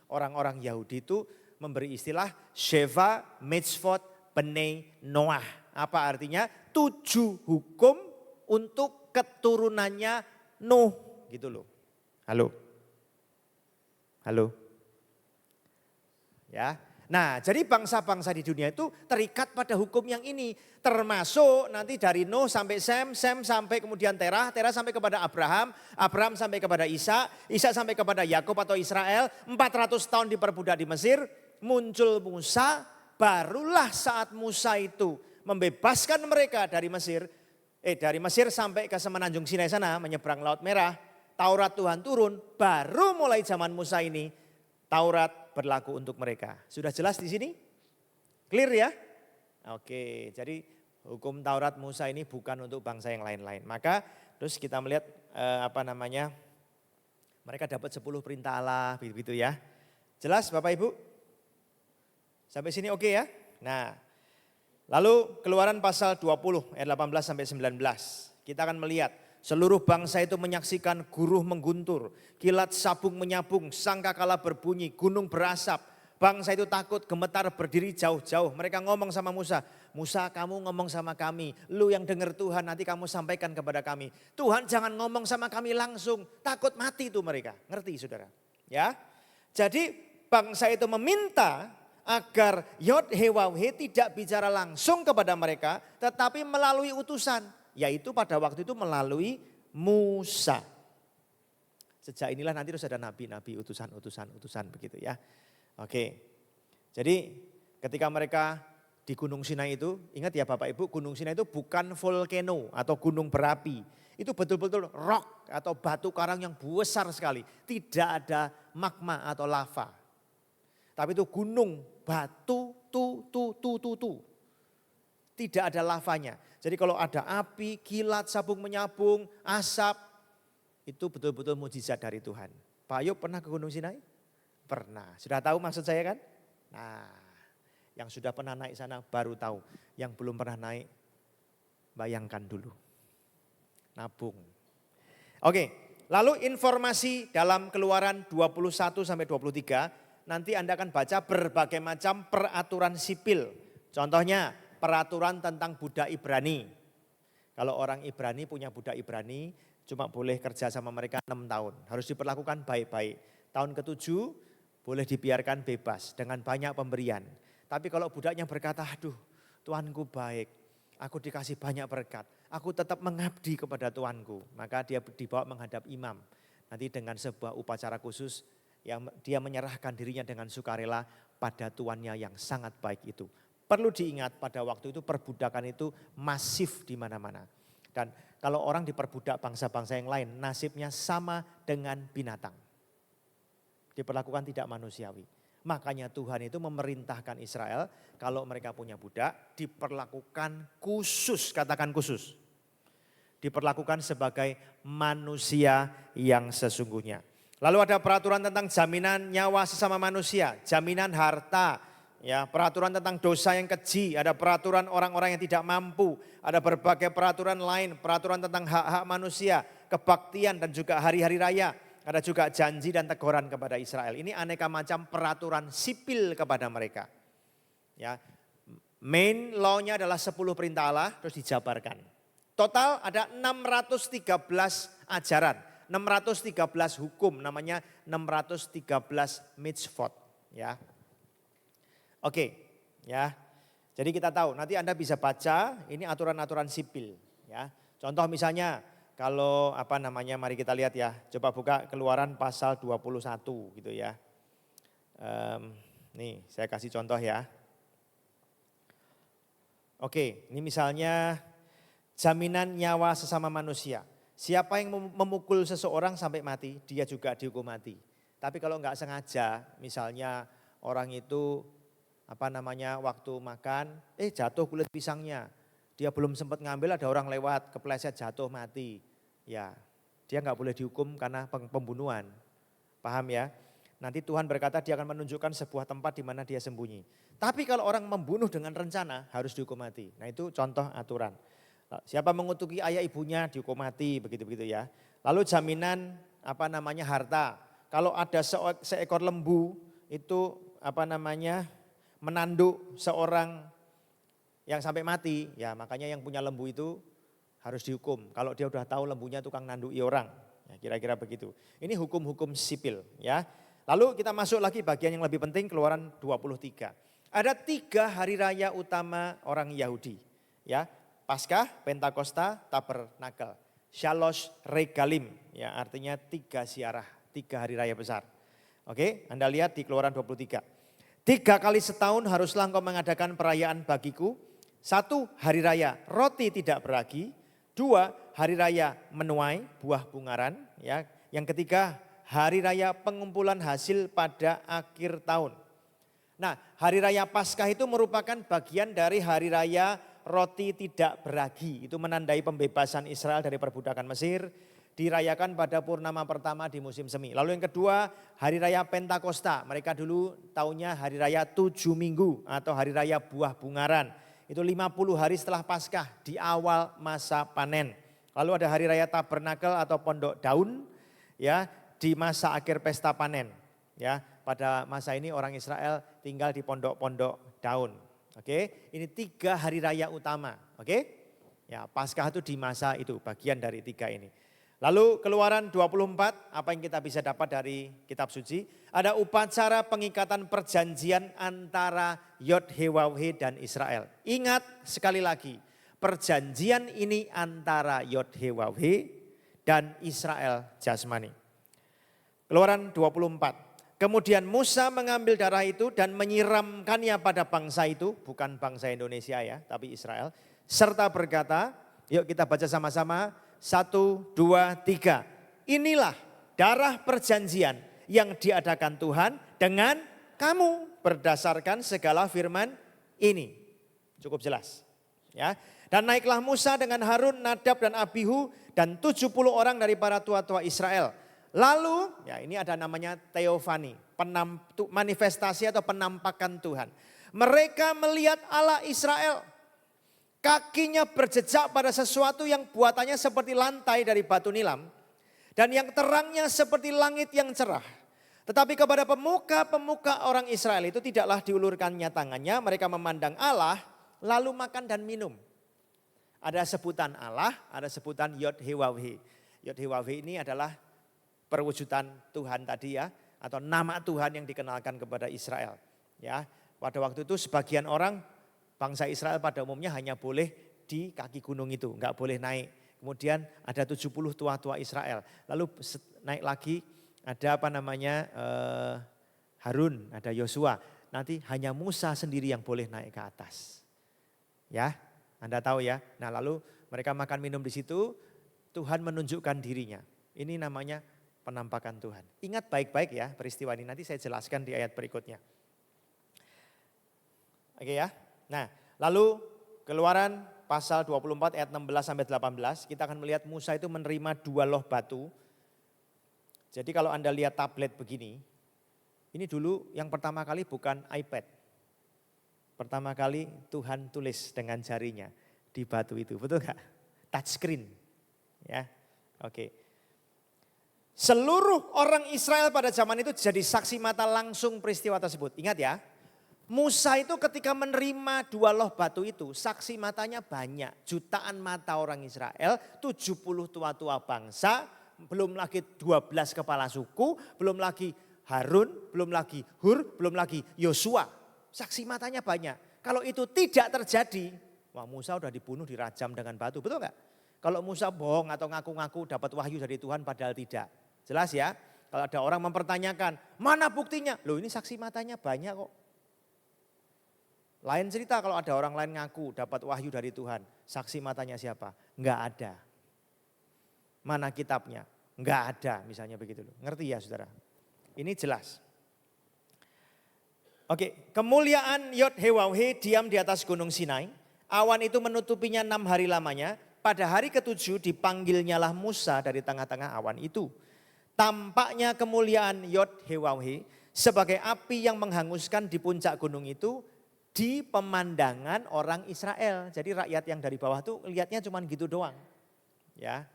orang-orang Yahudi itu memberi istilah Sheva, Mitzvot, Bnei Noah. Apa artinya? 7 hukum untuk keturunannya Nuh gitu loh. Halo? Halo? Ya. Nah, jadi bangsa-bangsa di dunia itu terikat pada hukum yang ini. Termasuk nanti dari Nuh sampai Sem, Sem sampai kemudian Terah, Terah sampai kepada Abraham, Abraham sampai kepada Ishak, Ishak sampai kepada Yakub atau Israel. 400 tahun diperbudak di Mesir, muncul Musa, barulah saat Musa itu membebaskan mereka dari Mesir sampai ke semenanjung Sinai sana, menyeberang Laut Merah. Taurat Tuhan turun, baru mulai zaman Musa ini Taurat berlaku untuk mereka. Sudah jelas di sini? Clear ya? Oke, jadi hukum Taurat Musa ini bukan untuk bangsa yang lain-lain. Maka terus kita melihat mereka dapat 10 perintah Allah begitu ya. Jelas Bapak Ibu? Sampai sini oke ya? Nah, lalu Keluaran pasal 20 ayat 18 sampai 19. Kita akan melihat seluruh bangsa itu menyaksikan guruh mengguntur, kilat sabung menyabung, sangkakala berbunyi, gunung berasap. Bangsa itu takut, gemetar, berdiri jauh-jauh. Mereka ngomong sama Musa, Musa kamu ngomong sama kami, lu yang dengar Tuhan nanti kamu sampaikan kepada kami. Tuhan jangan ngomong sama kami langsung, takut mati itu mereka. Ngerti saudara? Ya. Jadi bangsa itu meminta agar Yod-Heh-Waw-He tidak bicara langsung kepada mereka, tetapi melalui utusan. Yaitu pada waktu itu melalui Musa. Sejak inilah nanti terus ada nabi-nabi, utusan begitu ya. Oke, jadi ketika mereka di Gunung Sinai itu, ingat ya Bapak Ibu, Gunung Sinai itu bukan volcano atau gunung berapi. Itu betul-betul rock atau batu karang yang besar sekali. Tidak ada magma atau lava. Tapi itu gunung, batu, tidak ada lavanya. Jadi kalau ada api, kilat, sabung menyabung, asap, itu betul-betul mujizat dari Tuhan. Pak Ayub pernah ke Gunung Sinai? Pernah. Sudah tahu maksud saya kan? Nah, yang sudah pernah naik sana baru tahu. Yang belum pernah naik, bayangkan dulu. Nabung. Oke, lalu informasi dalam Keluaran 21 sampai 23, nanti Anda akan baca berbagai macam peraturan sipil. Contohnya, peraturan tentang budak Ibrani. Kalau orang Ibrani punya budak Ibrani, cuma boleh kerja sama mereka 6 tahun. Harus diperlakukan baik-baik. Tahun ke-7 boleh dibiarkan bebas dengan banyak pemberian. Tapi kalau budaknya berkata, aduh Tuanku baik, aku dikasih banyak berkat. Aku tetap mengabdi kepada Tuanku. Maka dia dibawa menghadap imam. Nanti dengan sebuah upacara khusus, yang dia menyerahkan dirinya dengan sukarela pada tuannya yang sangat baik itu. Perlu diingat pada waktu itu perbudakan itu masif di mana-mana. Dan kalau orang diperbudak bangsa-bangsa yang lain, nasibnya sama dengan binatang. Diperlakukan tidak manusiawi. Makanya Tuhan itu memerintahkan Israel kalau mereka punya budak diperlakukan khusus, katakan khusus. Diperlakukan sebagai manusia yang sesungguhnya. Lalu ada peraturan tentang jaminan nyawa sesama manusia, jaminan harta, ya, peraturan tentang dosa yang keji, ada peraturan orang-orang yang tidak mampu, ada berbagai peraturan lain, peraturan tentang hak-hak manusia, kebaktian dan juga hari-hari raya. Ada juga janji dan teguran kepada Israel. Ini aneka macam peraturan sipil kepada mereka. Ya, main law-nya adalah 10 perintah Allah terus dijabarkan. Total ada 613 ajaran, 613 hukum, namanya 613 mitzvot. Ya. Oke, ya. Jadi kita tahu, nanti Anda bisa baca ini aturan-aturan sipil, ya. Contoh misalnya kalau mari kita lihat ya. Coba buka Keluaran pasal 21 gitu ya. Nih, saya kasih contoh ya. Oke, ini misalnya jaminan nyawa sesama manusia. Siapa yang memukul seseorang sampai mati, dia juga dihukum mati. Tapi kalau enggak sengaja, misalnya orang itu waktu makan, jatuh kulit pisangnya. Dia belum sempat ngambil, ada orang lewat, kepleset jatuh mati. Ya, dia enggak boleh dihukum karena pembunuhan. Paham ya? Nanti Tuhan berkata dia akan menunjukkan sebuah tempat di mana dia sembunyi. Tapi kalau orang membunuh dengan rencana harus dihukum mati. Nah itu contoh aturan. Siapa mengutuki ayah ibunya dihukum mati, begitu-begitu ya. Lalu jaminan harta. Kalau ada seekor lembu itu menanduk seorang yang sampai mati, ya makanya yang punya lembu itu harus dihukum. Kalau dia udah tahu lembunya tukang nandui orang, ya, kira-kira begitu. Ini hukum-hukum sipil ya. Lalu kita masuk lagi bagian yang lebih penting, Keluaran 23. Ada 3 hari raya utama orang Yahudi, ya. Paskah, Pentakosta, Tabernakel, Shalosh Regalim, ya artinya 3 ziarah, 3 hari raya besar. Oke, Anda lihat di Keluaran 23. 3 kali setahun haruslah engkau mengadakan perayaan bagiku. 1 hari raya roti tidak beragi. 2 hari raya menuai buah bungaran. Ya. Yang ketiga hari raya pengumpulan hasil pada akhir tahun. Nah, hari raya Paskah itu merupakan bagian dari hari raya roti tidak beragi. Itu menandai pembebasan Israel dari perbudakan Mesir. Dirayakan pada purnama pertama di musim semi. Lalu yang kedua hari raya Pentakosta. Mereka dulu taunya hari raya 7 minggu atau hari raya buah bungaran. Itu 50 hari setelah Paskah di awal masa panen. Lalu ada hari raya Tabernakel atau pondok daun ya di masa akhir pesta panen. Ya, pada masa ini orang Israel tinggal di pondok-pondok daun. Oke, ini 3 hari raya utama. Oke, ya Paskah itu di masa itu bagian dari 3 ini. Lalu Keluaran 24, apa yang kita bisa dapat dari kitab suci? Ada upacara pengikatan perjanjian antara Yod-Heh-Wah-Weh dan Israel. Ingat sekali lagi, perjanjian ini antara Yod-Heh-Wah-Weh dan Israel jasmani. Keluaran 24. Kemudian Musa mengambil darah itu dan menyiramkannya pada bangsa itu, bukan bangsa Indonesia ya, tapi Israel. Serta berkata, yuk kita baca sama-sama. 1, 2, 3. Inilah darah perjanjian yang diadakan Tuhan dengan kamu berdasarkan segala firman ini. Cukup jelas. Ya. Dan naiklah Musa dengan Harun, Nadab dan Abihu dan 70 orang dari para tua-tua Israel. Lalu, ya ini ada namanya teofani, manifestasi atau penampakan Tuhan. Mereka melihat Allah Israel. Kakinya berjejak pada sesuatu yang buatannya seperti lantai dari batu nilam. Dan yang terangnya seperti langit yang cerah. Tetapi kepada pemuka-pemuka orang Israel itu tidaklah diulurkannya tangannya. Mereka memandang Allah lalu makan dan minum. Ada sebutan Allah, ada sebutan Yod-Heh-Wah-Weh. Yod-Heh-Wah-Weh ini adalah perwujudan Tuhan tadi ya. Atau nama Tuhan yang dikenalkan kepada Israel. Ya, pada waktu itu sebagian orang bangsa Israel pada umumnya hanya boleh di kaki gunung itu, enggak boleh naik. Kemudian ada 70 tua-tua Israel. Lalu naik lagi ada Harun, ada Yosua. Nanti hanya Musa sendiri yang boleh naik ke atas. Ya, Anda tahu ya. Nah lalu mereka makan minum di situ, Tuhan menunjukkan dirinya. Ini namanya penampakan Tuhan. Ingat baik-baik ya peristiwa ini, nanti saya jelaskan di ayat berikutnya. Oke ya. Nah, lalu Keluaran pasal 24 ayat 16 sampai 18, kita akan melihat Musa itu menerima 2 loh batu. Jadi kalau Anda lihat tablet begini, ini dulu yang pertama kali bukan iPad. Pertama kali Tuhan tulis dengan jarinya di batu itu, betul gak? Touchscreen. Ya. Oke. Seluruh orang Israel pada zaman itu jadi saksi mata langsung peristiwa tersebut. Ingat ya. Musa itu ketika menerima 2 loh batu itu, saksi matanya banyak. Jutaan mata orang Israel, 70 tua-tua bangsa, belum lagi 12 kepala suku, belum lagi Harun, belum lagi Hur, belum lagi Yosua. Saksi matanya banyak. Kalau itu tidak terjadi, wah Musa udah dibunuh, dirajam dengan batu, betul nggak? Kalau Musa bohong atau ngaku-ngaku dapat wahyu dari Tuhan padahal tidak. Jelas ya, kalau ada orang mempertanyakan, mana buktinya? Loh ini saksi matanya banyak kok. Lain cerita kalau ada orang lain ngaku dapat wahyu dari Tuhan. Saksi matanya siapa? Enggak ada. Mana kitabnya? Enggak ada, misalnya begitu loh. Ngerti ya saudara? Ini jelas. Oke, kemuliaan Yod He Waw He diam di atas gunung Sinai. Awan itu menutupinya 6 hari lamanya. Pada hari ke-7 dipanggilnyalah Musa dari tengah-tengah awan itu. Tampaknya kemuliaan Yod He Waw He sebagai api yang menghanguskan di puncak gunung itu di pemandangan orang Israel. Jadi rakyat yang dari bawah tuh lihatnya cuma gitu doang. Ya.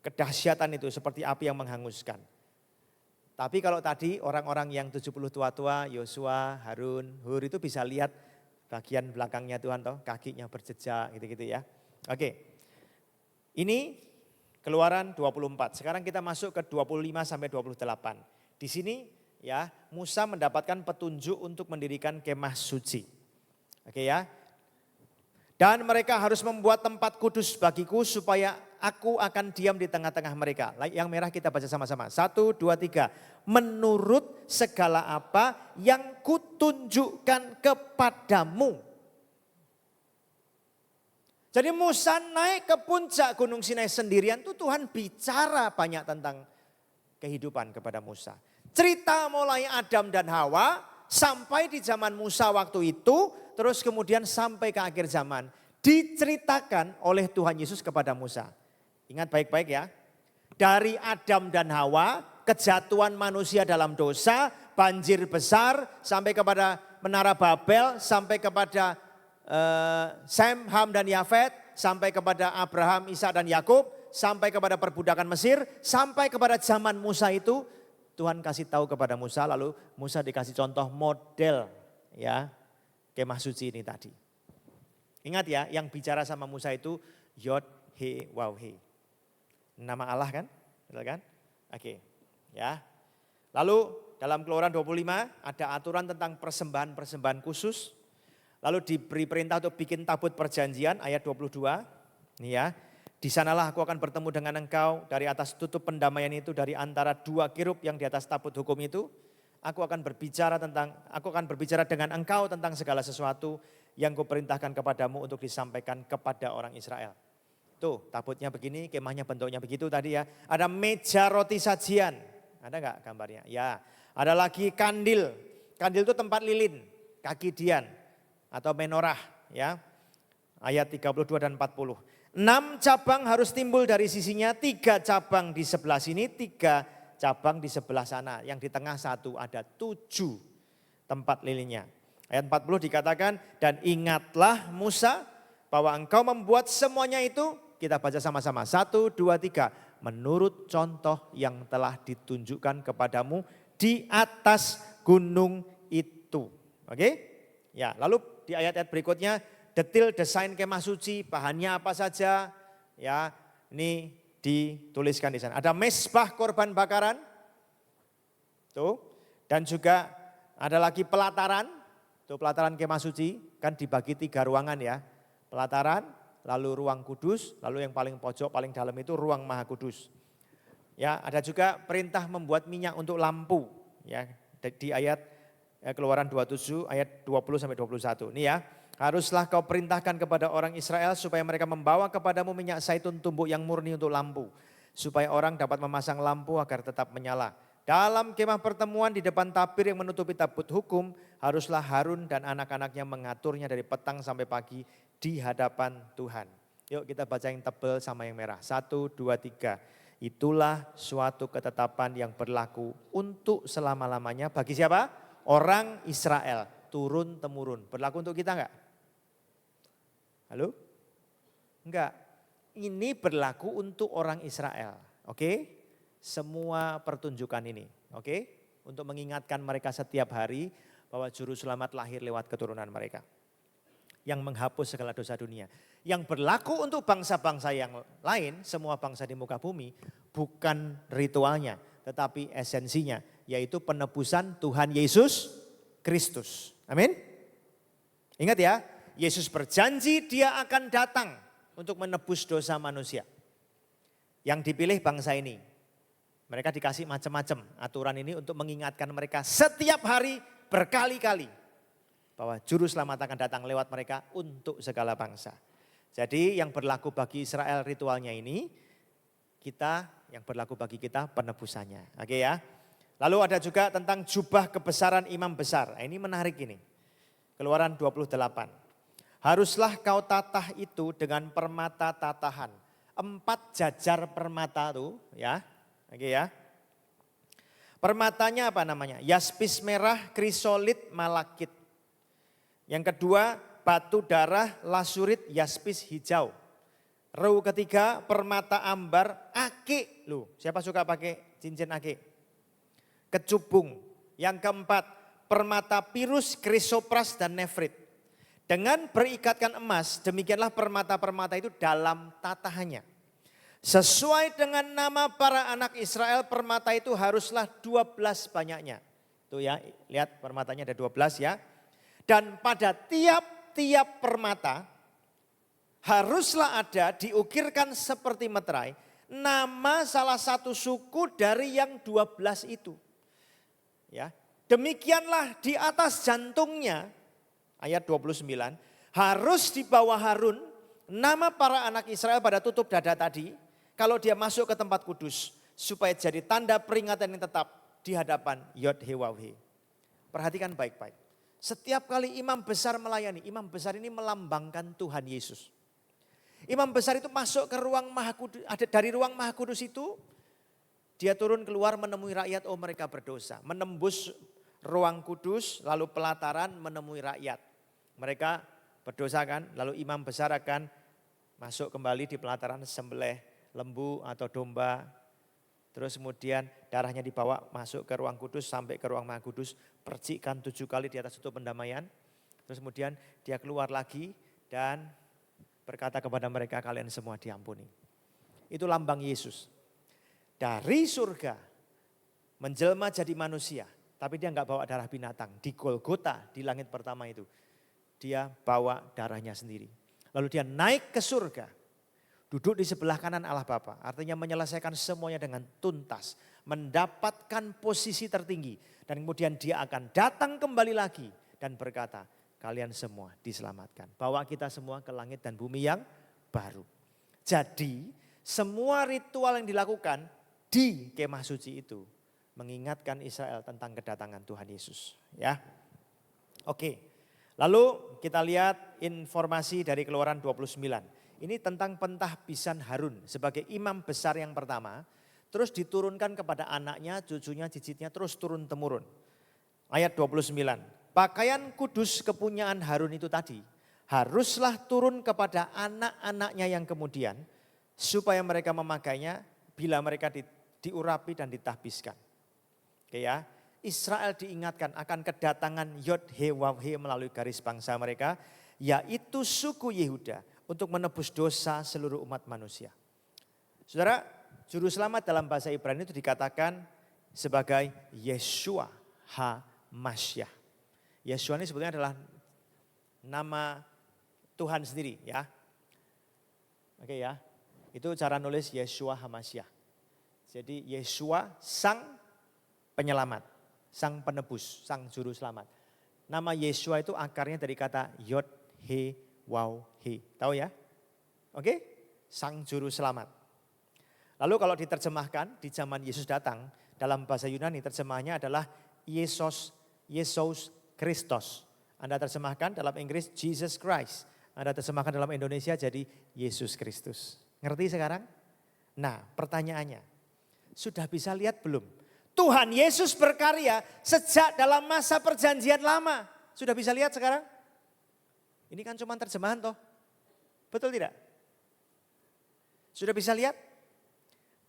Kedahsyatan itu seperti api yang menghanguskan. Tapi kalau tadi orang-orang yang 70 tua-tua, Yosua, Harun, Hur itu bisa lihat bagian belakangnya Tuhan toh, kakinya berjejak gitu-gitu ya. Oke. Ini Keluaran 24. Sekarang kita masuk ke 25 sampai 28. Di sini ya, Musa mendapatkan petunjuk untuk mendirikan kemah suci. Oke ya. Dan mereka harus membuat tempat kudus bagiku supaya aku akan diam di tengah-tengah mereka. Yang merah kita baca sama-sama. 1, 2, 3. Menurut segala apa yang kutunjukkan kepadamu. Jadi Musa naik ke puncak Gunung Sinai sendirian tuh Tuhan bicara banyak tentang kehidupan kepada Musa. Cerita mulai Adam dan Hawa sampai di zaman Musa waktu itu, terus kemudian sampai ke akhir zaman. Diceritakan oleh Tuhan Yesus kepada Musa. Ingat baik-baik ya. Dari Adam dan Hawa, kejatuhan manusia dalam dosa, banjir besar, sampai kepada Menara Babel, sampai kepada Sem, Ham dan Yafet, sampai kepada Abraham, Ishak dan Yakub, sampai kepada perbudakan Mesir, sampai kepada zaman Musa itu, Tuhan kasih tahu kepada Musa, lalu Musa dikasih contoh model ya kemah suci ini tadi. Ingat ya, yang bicara sama Musa itu Yod He Waw He. Nama Allah kan? Betul kan? Oke. Ya. Lalu dalam Keluaran 25 ada aturan tentang persembahan-persembahan khusus. Lalu diberi perintah untuk bikin tabut perjanjian ayat 22. Nih ya. Di sanalah aku akan bertemu dengan engkau dari atas tutup pendamaian itu, dari antara 2 kirub yang di atas tabut hukum itu. Aku akan berbicara dengan engkau tentang segala sesuatu yang kuperintahkan kepadamu untuk disampaikan kepada orang Israel. Tuh tabutnya begini, kemahnya bentuknya begitu tadi ya. Ada meja roti sajian. Ada enggak gambarnya? Ya. Ada lagi kandil. Kandil itu tempat lilin, kaki dian atau menorah ya. Ayat 32 dan 40. 6 cabang harus timbul dari sisinya, 3 cabang di sebelah sini, 3 cabang di sebelah sana. Yang di tengah 1, ada 7 tempat lilinnya. Ayat 40 dikatakan, dan ingatlah Musa bahwa engkau membuat semuanya itu, kita baca sama-sama. 1, 2, 3. Menurut contoh yang telah ditunjukkan kepadamu di atas gunung itu. Oke? Ya, lalu di ayat-ayat berikutnya detail desain kemah suci, bahannya apa saja. Ya, ini dituliskan di sana. Ada mezbah korban bakaran. Tuh. Dan juga ada lagi pelataran. Tuh pelataran kemah suci kan dibagi 3 ruangan ya. Pelataran, lalu ruang kudus, lalu yang paling pojok paling dalam itu ruang maha kudus. Ya, ada juga perintah membuat minyak untuk lampu ya di ayat Keluaran 27 ayat 20 sampai 21. Ini ya, haruslah kau perintahkan kepada orang Israel supaya mereka membawa kepadamu minyak zaitun tumbuk yang murni untuk lampu, supaya orang dapat memasang lampu agar tetap menyala. Dalam kemah pertemuan di depan tabir yang menutupi tabut hukum, haruslah Harun dan anak-anaknya mengaturnya dari petang sampai pagi di hadapan Tuhan. Yuk kita baca yang tebal sama yang merah. 1, 2, 3. Itulah suatu ketetapan yang berlaku untuk selama-lamanya bagi siapa? Orang Israel, turun temurun. Berlaku untuk kita enggak? Halo? Enggak. Ini berlaku untuk orang Israel. Oke? Semua pertunjukan ini. Oke? Untuk mengingatkan mereka setiap hari bahwa juru selamat lahir lewat keturunan mereka. Yang menghapus segala dosa dunia. Yang berlaku untuk bangsa-bangsa yang lain, semua bangsa di muka bumi, bukan ritualnya, tetapi esensinya, yaitu penebusan Tuhan Yesus Kristus. Amin. Ingat ya, Yesus berjanji dia akan datang untuk menebus dosa manusia. Yang dipilih bangsa ini. Mereka dikasih macam-macam aturan ini untuk mengingatkan mereka setiap hari berkali-kali. Bahwa juru selamat akan datang lewat mereka untuk segala bangsa. Jadi yang berlaku bagi Israel ritualnya ini, yang berlaku bagi kita penebusannya. Oke ya. Lalu ada juga tentang jubah kebesaran imam besar. Nah, ini menarik ini. Keluaran 28. Haruslah kau tatah itu dengan permata tatahan. 4 jajar permata tuh ya. Oke ya. Permatanya apa namanya? Yaspis merah, krisolit, malakit. Yang kedua, batu darah, lasurit, yaspis hijau. Rau ketiga, permata ambar, akik. Loh, siapa suka pakai cincin akik? Kecubung. Yang keempat, permata pirus, krisopras, dan nefrit. Dengan berikatkan emas, demikianlah permata-permata itu dalam tatahannya. Sesuai dengan nama para anak Israel, permata itu haruslah 12 banyaknya. Tuh ya, lihat permatanya ada 12 ya. Dan pada tiap permata haruslah ada diukirkan seperti meterai nama salah satu suku dari yang 12 itu. Ya, demikianlah di atas jantungnya, ayat 29, harus di bawah Harun nama para anak Israel pada tutup dada tadi, kalau dia masuk ke tempat kudus, supaya jadi tanda peringatan yang tetap di hadapan Yod-Heh-Waw-He. Perhatikan baik-baik. Setiap kali imam besar melayani, imam besar ini melambangkan Tuhan Yesus. Imam besar itu masuk ke ruang maha kudus, dari ruang maha kudus itu, dia turun keluar menemui rakyat, oh mereka berdosa. Menembus ruang kudus, lalu pelataran menemui rakyat. Mereka berdosa kan, lalu imam besar akan masuk kembali di pelataran sembelih lembu atau domba. Terus kemudian darahnya dibawa masuk ke ruang kudus sampai ke ruang maha kudus. Percikkan 7 kali di atas tutup pendamaian. Terus kemudian dia keluar lagi dan berkata kepada mereka, kalian semua diampuni. Itu lambang Yesus. Dari surga menjelma jadi manusia. Tapi dia enggak bawa darah binatang. Di Golgota di langit pertama itu. Dia bawa darahnya sendiri. Lalu dia naik ke surga. Duduk di sebelah kanan Allah Bapa, artinya menyelesaikan semuanya dengan tuntas, mendapatkan posisi tertinggi. Dan kemudian dia akan datang kembali lagi dan berkata, kalian semua diselamatkan. Bawa kita semua ke langit dan bumi yang baru. Jadi semua ritual yang dilakukan di kemah suci itu mengingatkan Israel tentang kedatangan Tuhan Yesus. Ya, oke. Lalu kita lihat informasi dari Keluaran 29. Ini tentang pentahbisan Harun sebagai imam besar yang pertama. Terus diturunkan kepada anaknya, cucunya, cicitnya, terus turun-temurun. Ayat 29. Pakaian kudus kepunyaan Harun itu tadi haruslah turun kepada anak-anaknya yang kemudian. Supaya mereka memakainya bila mereka diurapi dan ditahbiskan. Oke ya, Israel diingatkan akan kedatangan Yod-Heh-Waw-He melalui garis bangsa mereka. Yaitu suku Yehuda. Untuk menebus dosa seluruh umat manusia. Saudara, juru selamat dalam bahasa Ibrani itu dikatakan sebagai Yeshua HaMashiach. Yeshua ini sebetulnya adalah nama Tuhan sendiri ya. Oke ya, itu cara nulis Yeshua HaMashiach. Jadi Yeshua sang penyelamat, sang penebus, sang juru selamat. Nama Yeshua itu akarnya dari kata Yod-Heh-Waw-He. Tahu ya? Oke? Sang juru selamat. Lalu kalau diterjemahkan di zaman Yesus datang, dalam bahasa Yunani terjemahnya adalah Yesus Kristos. Anda terjemahkan dalam Inggris Jesus Christ. Anda terjemahkan dalam Indonesia jadi Yesus Kristus. Ngerti sekarang? Nah, pertanyaannya, sudah bisa lihat belum? Tuhan Yesus berkarya sejak dalam masa perjanjian lama. Sudah bisa lihat sekarang? Ini kan cuma terjemahan toh. Betul tidak? Sudah bisa lihat?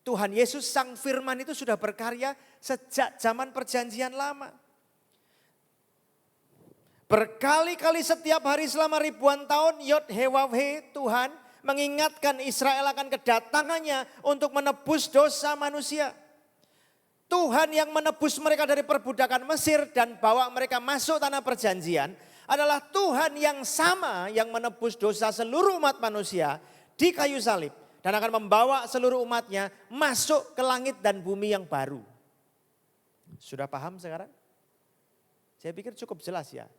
Tuhan Yesus sang firman itu sudah berkarya sejak zaman perjanjian lama. Berkali-kali setiap hari selama ribuan tahun Yod-Heh-Waw-He Tuhan mengingatkan Israel akan kedatangannya untuk menebus dosa manusia. Tuhan yang menebus mereka dari perbudakan Mesir dan bawa mereka masuk tanah perjanjian adalah Tuhan yang sama yang menebus dosa seluruh umat manusia di kayu salib. Dan akan membawa seluruh umatnya masuk ke langit dan bumi yang baru. Sudah paham sekarang? Saya pikir cukup jelas ya.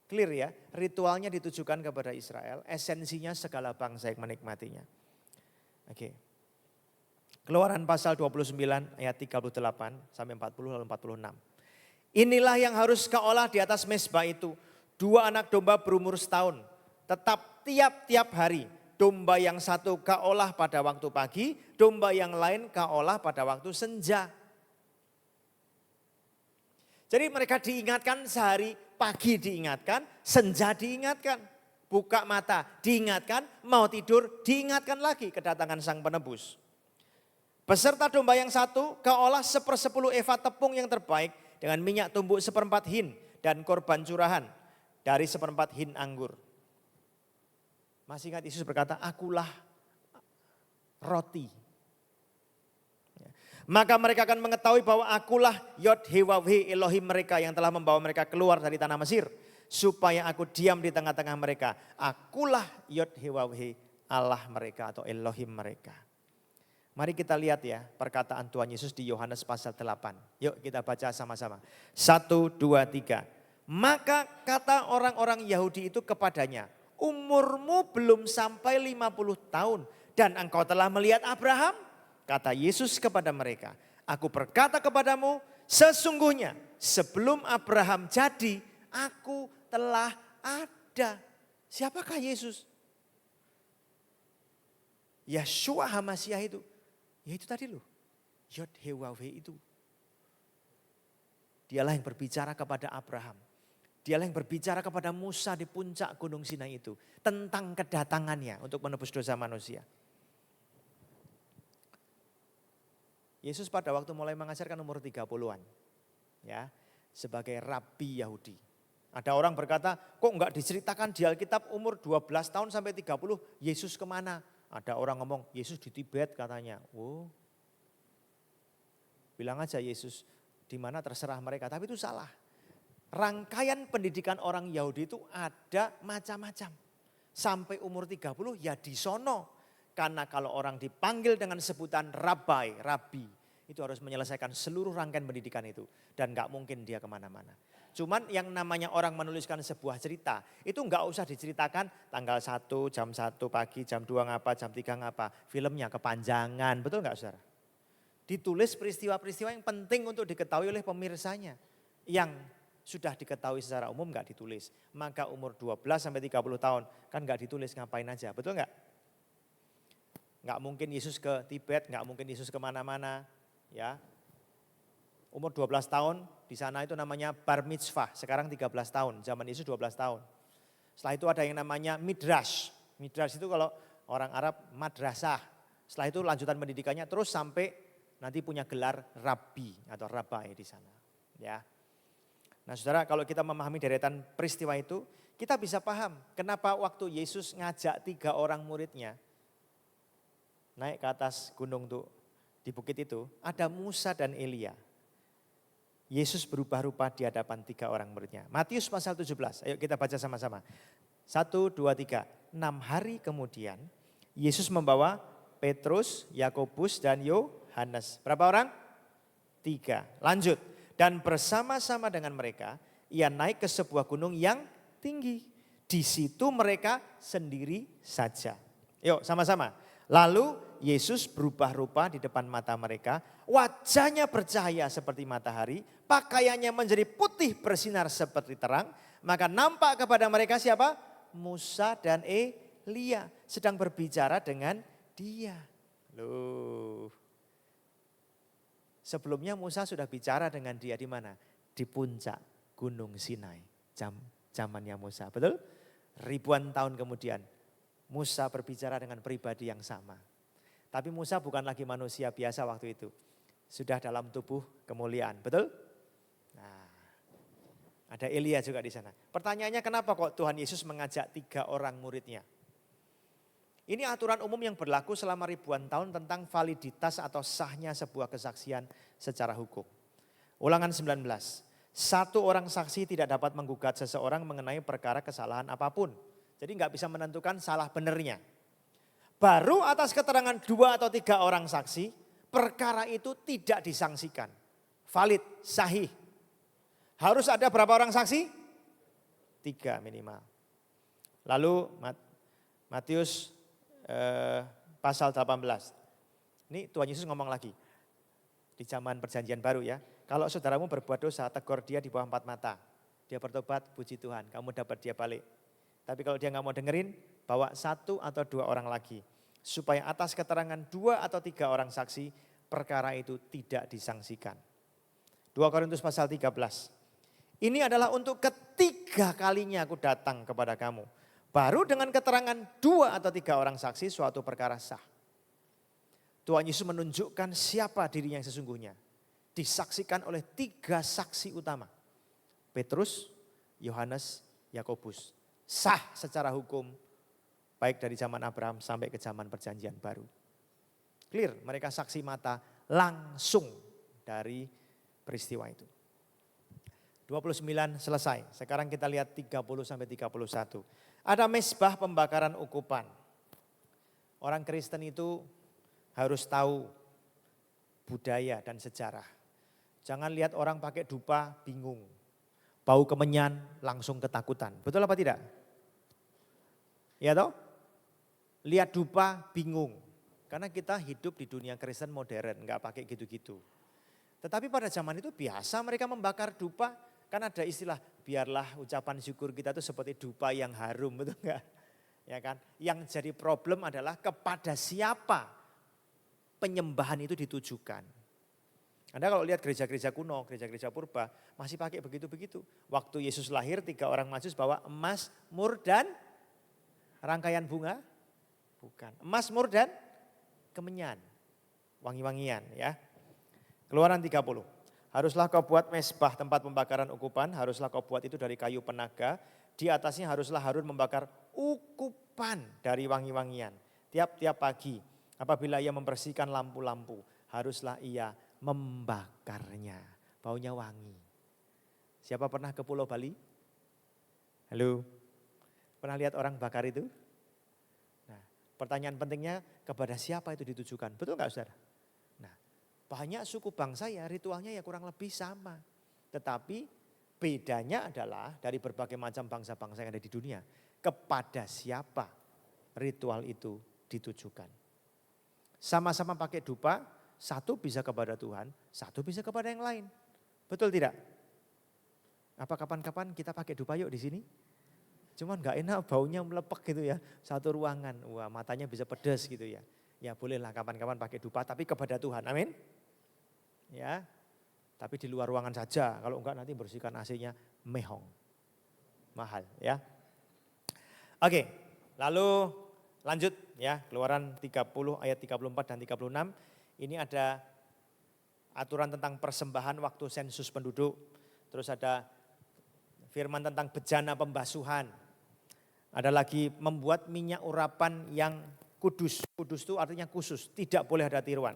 Clear ya, ritualnya ditujukan kepada Israel, esensinya segala bangsa yang menikmatinya. Oke. Keluaran pasal 29 ayat 38 sampai 40 lalu 46. Inilah yang harus kau olah di atas mezbah itu. 2 anak domba berumur setahun. Tetap tiap-tiap hari. Domba yang satu kau olah pada waktu pagi, domba yang lain kau olah pada waktu senja. Jadi mereka diingatkan sehari, pagi diingatkan, senja diingatkan. Buka mata diingatkan, mau tidur diingatkan lagi kedatangan sang penebus. Beserta domba yang satu, kau olah 1/10 eva tepung yang terbaik dengan minyak tumbuk 1/4 hin dan korban curahan dari 1/4 hin anggur. Masih ingat Yesus berkata, akulah roti. Maka mereka akan mengetahui bahwa akulah Yod-Heh-Wah-Weh Elohim mereka yang telah membawa mereka keluar dari tanah Mesir. Supaya aku diam di tengah-tengah mereka. Akulah Yod-Heh-Wah-Weh Allah mereka atau Elohim mereka. Mari kita lihat ya perkataan Tuhan Yesus di Yohanes pasal 8. Yuk kita baca sama-sama. 1, 2, 3. Maka kata orang-orang Yahudi itu kepadanya, umurmu belum sampai 50 tahun dan engkau telah melihat Abraham? Kata Yesus kepada mereka, aku berkata kepadamu, sesungguhnya sebelum Abraham jadi, aku telah ada. Siapakah Yesus? Yeshua HaMasyiah itu. Ya itu tadi loh, Yod-Heh-Wah-Weh itu. Dialah yang berbicara kepada Abraham. Dialah yang berbicara kepada Musa di puncak Gunung Sinai itu. Tentang kedatangannya untuk menebus dosa manusia. Yesus pada waktu mulai mengajarkan umur 30-an. Ya, sebagai rabi Yahudi. Ada orang berkata, kok enggak diceritakan di Alkitab umur 12 tahun sampai 30, Yesus kemana? Ada orang ngomong, Yesus di Tibet katanya. Oh, bilang aja Yesus di mana terserah mereka, tapi itu salah. Rangkaian pendidikan orang Yahudi itu ada macam-macam. Sampai umur 30 ya di sono. Karena kalau orang dipanggil dengan sebutan rabi, itu harus menyelesaikan seluruh rangkaian pendidikan itu. Dan gak mungkin dia kemana-mana. Cuman yang namanya orang menuliskan sebuah cerita, itu gak usah diceritakan tanggal 1, jam 1 pagi, jam 2 ngapa, jam 3 ngapa. Filmnya kepanjangan, betul gak saudara? Ditulis peristiwa-peristiwa yang penting untuk diketahui oleh pemirsanya. Yang sudah diketahui secara umum gak ditulis. Maka umur 12 sampai 30 tahun kan gak ditulis ngapain aja, betul gak? Nggak mungkin Yesus ke Tibet, nggak mungkin Yesus kemana-mana. Ya. Umur 12 tahun di sana itu namanya bar mitzvah, sekarang 13 tahun, zaman Yesus 12 tahun. Setelah itu ada yang namanya midrash. Midrash itu kalau orang Arab madrasah. Setelah itu lanjutan pendidikannya terus sampai nanti punya gelar rabi atau rabai di sana. Ya. Nah saudara kalau kita memahami deretan peristiwa itu, kita bisa paham kenapa waktu Yesus ngajak 3 orang muridnya naik ke atas gunung tuh di bukit itu, ada Musa dan Elia. Yesus berubah rupa di hadapan 3 orang muridnya. Matius pasal 17, ayo kita baca sama-sama. 1, 2, 3. 6 hari kemudian Yesus membawa Petrus, Yakobus dan Yohanes. Berapa orang? 3. Lanjut. Dan bersama-sama dengan mereka, ia naik ke sebuah gunung yang tinggi. Di situ mereka sendiri saja. Yuk sama-sama. Lalu Yesus berubah rupa di depan mata mereka, wajahnya bercahaya seperti matahari, pakaiannya menjadi putih bersinar seperti terang, maka nampak kepada mereka siapa? Musa dan Elia sedang berbicara dengan dia. Loh. Sebelumnya Musa sudah bicara dengan dia di mana? Di puncak Gunung Sinai, zamannya Musa, betul? Ribuan tahun kemudian. Musa berbicara dengan pribadi yang sama. Tapi Musa bukan lagi manusia biasa waktu itu. Sudah dalam tubuh kemuliaan, betul? Nah, ada Elia juga di sana. Pertanyaannya kenapa kok Tuhan Yesus mengajak 3 orang muridnya? Ini aturan umum yang berlaku selama ribuan tahun tentang validitas atau sahnya sebuah kesaksian secara hukum. Ulangan 19. Satu orang saksi tidak dapat menggugat seseorang mengenai perkara kesalahan apapun. Jadi nggak bisa menentukan salah benernya. Baru atas keterangan 2 atau 3 orang saksi, perkara itu tidak disangsikan. Valid, sahih. Harus ada berapa orang saksi? 3 minimal. Lalu Matius pasal 18. Ini Tuhan Yesus ngomong lagi. Di zaman perjanjian baru ya. Kalau saudaramu berbuat dosa, tegur dia di bawah 4 mata. Dia bertobat, puji Tuhan, kamu dapat dia balik. Tapi kalau dia nggak mau dengerin, bawa 1 atau 2 orang lagi. Supaya atas keterangan 2 atau 3 orang saksi, perkara itu tidak disangsikan. 2 Korintus pasal 13. Ini adalah untuk ketiga kalinya aku datang kepada kamu. Baru dengan keterangan 2 atau 3 orang saksi, suatu perkara sah. Tuhan Yesus menunjukkan siapa dirinya yang sesungguhnya. Disaksikan oleh 3 saksi utama. Petrus, Yohanes, Yakobus. Sah secara hukum, baik dari zaman Abraham sampai ke zaman perjanjian baru. Clear, mereka saksi mata langsung dari peristiwa itu. 29 selesai, sekarang kita lihat 30 sampai 31. Ada mezbah pembakaran ukupan. Orang Kristen itu harus tahu budaya dan sejarah. Jangan lihat orang pakai dupa bingung. Bau kemenyan langsung ketakutan. Betul apa tidak? Ya toh? Lihat dupa bingung. Karena kita hidup di dunia Kristen modern, enggak pakai gitu-gitu. Tetapi pada zaman itu biasa mereka membakar dupa. Kan ada istilah, biarlah ucapan syukur kita itu seperti dupa yang harum, betul enggak? Ya kan? Yang jadi problem adalah kepada siapa penyembahan itu ditujukan. Anda kalau lihat gereja-gereja kuno, gereja-gereja purba masih pakai begitu-begitu. Waktu Yesus lahir 3 orang majus bawa emas, mur dan rangkaian bunga. Bukan, emas, mur dan kemenyan. Wangi-wangian ya. Keluaran 30. Haruslah kau buat mezbah tempat pembakaran ukupan, haruslah kau buat itu dari kayu penaga. Di atasnya haruslah Harun membakar ukupan dari wangi-wangian. Tiap-tiap pagi apabila ia membersihkan lampu-lampu, haruslah ia membakarnya. Baunya wangi. Siapa pernah ke Pulau Bali? Halo? Pernah lihat orang bakar itu? Nah, pertanyaan pentingnya kepada siapa itu ditujukan? Betul nggak saudara? Nah, banyak suku bangsa ya ritualnya ya kurang lebih sama. Tetapi bedanya adalah dari berbagai macam bangsa-bangsa yang ada di dunia. Kepada siapa ritual itu ditujukan. Sama-sama pakai dupa, satu bisa kepada Tuhan, satu bisa kepada yang lain. Betul tidak? Apa kapan-kapan kita pakai dupa yuk di sini? Cuman gak enak, baunya melepek gitu ya. Satu ruangan, wah matanya bisa pedas gitu ya. Ya bolehlah kapan-kapan pakai dupa, tapi kepada Tuhan, amin. Ya, tapi di luar ruangan saja. Kalau enggak nanti bersihkan AC-nya mehong. Mahal ya. Oke, lalu lanjut ya. Keluaran 30 ayat 34 dan 36. Ini ada aturan tentang persembahan waktu sensus penduduk. Terus ada firman tentang bejana pembasuhan. Ada lagi membuat minyak urapan yang kudus. Kudus itu artinya khusus, tidak boleh ada tiruan.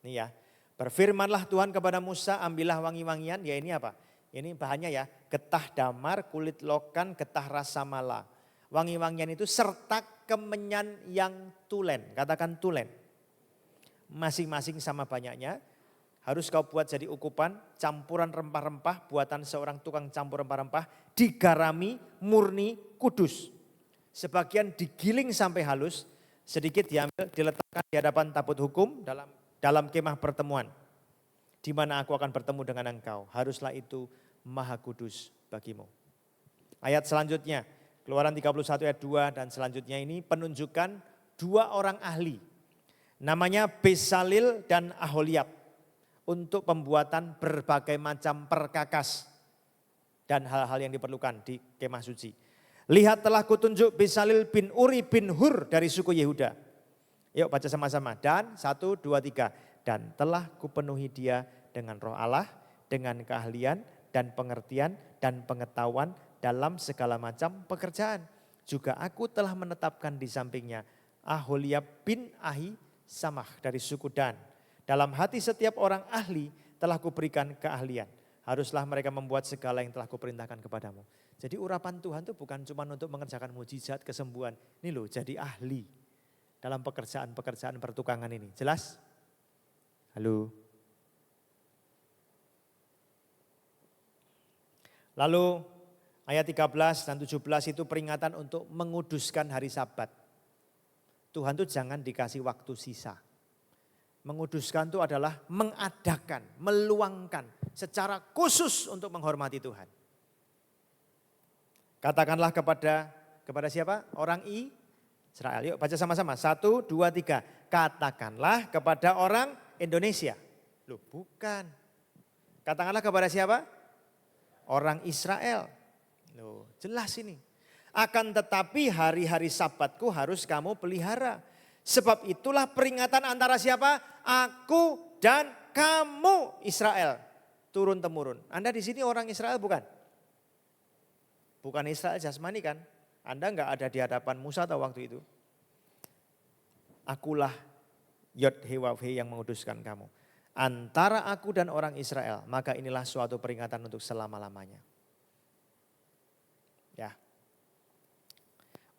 Ini ya. Berfirmanlah Tuhan kepada Musa, ambillah wangi-wangian, ya ini apa? Ini bahannya ya, getah damar, kulit lokan, getah rasa mala. Wangi-wangian itu serta kemenyan yang tulen, katakan tulen. Masing-masing sama banyaknya, harus kau buat jadi ukupan, campuran rempah-rempah, buatan seorang tukang campur rempah-rempah, digarami, murni, kudus. Sebagian digiling sampai halus, sedikit diambil, diletakkan di hadapan tabut hukum dalam kemah pertemuan. Di mana aku akan bertemu dengan engkau, haruslah itu maha kudus bagimu. Ayat selanjutnya, Keluaran 31 ayat 2 dan selanjutnya ini penunjukan 2 orang ahli. Namanya Besalil dan Aholiab untuk pembuatan berbagai macam perkakas dan hal-hal yang diperlukan di kemah suci. Lihat telah kutunjuk Besalil bin Uri bin Hur dari suku Yehuda. Yuk baca sama-sama. Dan 1, 2, 3. Dan telah kupenuhi dia dengan roh Allah, dengan keahlian dan pengertian dan pengetahuan dalam segala macam pekerjaan. Juga aku telah menetapkan di sampingnya Aholiab bin Ahi Samah dari suku Dan. Dalam hati setiap orang ahli telah kuberikan keahlian. Haruslah mereka membuat segala yang telah kuperintahkan kepadamu. Jadi urapan Tuhan itu bukan cuma untuk mengerjakan mujizat, kesembuhan. Ini loh, jadi ahli dalam pekerjaan-pekerjaan pertukangan ini. Jelas? Halo? Lalu ayat 13 dan 17 itu peringatan untuk menguduskan hari Sabat. Tuhan tuh jangan dikasih waktu sisa. Menguduskan itu adalah mengadakan, meluangkan secara khusus untuk menghormati Tuhan. Katakanlah kepada siapa? Orang Israel. Yuk baca sama-sama. 1, 2, 3. Katakanlah kepada orang Indonesia. Loh bukan. Katakanlah kepada siapa? Orang Israel. Loh jelas ini. Akan tetapi hari-hari Sabatku harus kamu pelihara. Sebab itulah peringatan antara siapa? Aku dan kamu Israel. Turun-temurun. Anda di sini orang Israel bukan? Bukan Israel jasmani kan? Anda enggak ada di hadapan Musa atau waktu itu. Akulah Yod-Heh-Waw-Heh yang menguduskan kamu. Antara aku dan orang Israel, maka inilah suatu peringatan untuk selama-lamanya. Ya.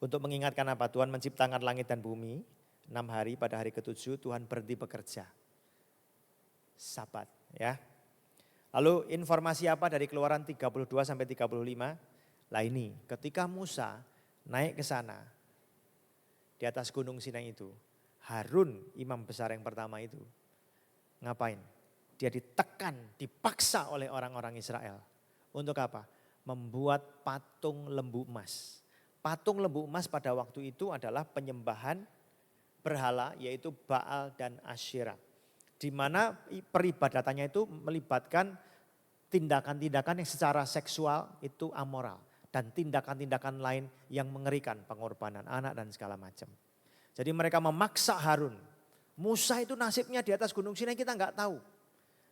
Untuk mengingatkan apa? Tuhan menciptakan langit dan bumi. 6 hari, pada hari ke-7 Tuhan berhenti bekerja. Sabat ya. Lalu informasi apa dari Keluaran 32 sampai 35? Lah ini, ketika Musa naik ke sana di atas gunung Sinai itu, Harun imam besar yang pertama itu ngapain? Dia ditekan, dipaksa oleh orang-orang Israel. Untuk apa? Membuat patung lembu emas. Patung lembu emas pada waktu itu adalah penyembahan berhala, yaitu Baal dan Asyera. Di mana peribadatannya itu melibatkan tindakan-tindakan yang secara seksual itu amoral. Dan tindakan-tindakan lain yang mengerikan, pengorbanan anak dan segala macam. Jadi mereka memaksa Harun. Musa itu nasibnya di atas gunung Sinai kita nggak tahu.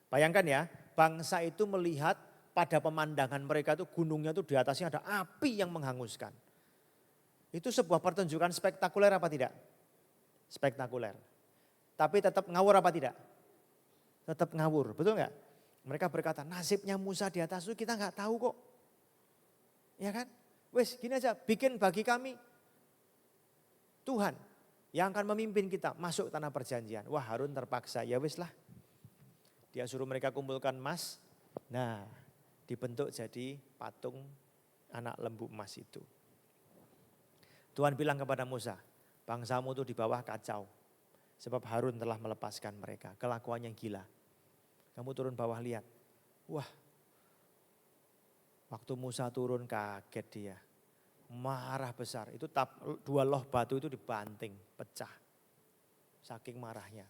Bayangkan ya, bangsa itu melihat pada pemandangan mereka itu gunungnya itu di atasnya ada api yang menghanguskan. Itu sebuah pertunjukan spektakuler apa tidak? Spektakuler. Tapi tetap ngawur apa tidak? Tetap ngawur, betul nggak? Mereka berkata nasibnya Musa di atas itu kita nggak tahu kok. Ya kan? Wes gini aja, bikin bagi kami Tuhan yang akan memimpin kita masuk tanah perjanjian. Wah Harun terpaksa, ya wes lah. Dia suruh mereka kumpulkan emas. Nah dibentuk jadi patung anak lembu emas itu. Tuhan bilang kepada Musa, bangsamu itu di bawah kacau. Sebab Harun telah melepaskan mereka. Kelakuannya gila. Kamu turun bawah lihat. Wah. Waktu Musa turun kaget dia. Marah besar. Itu 2 loh batu itu dibanting. Pecah. Saking marahnya.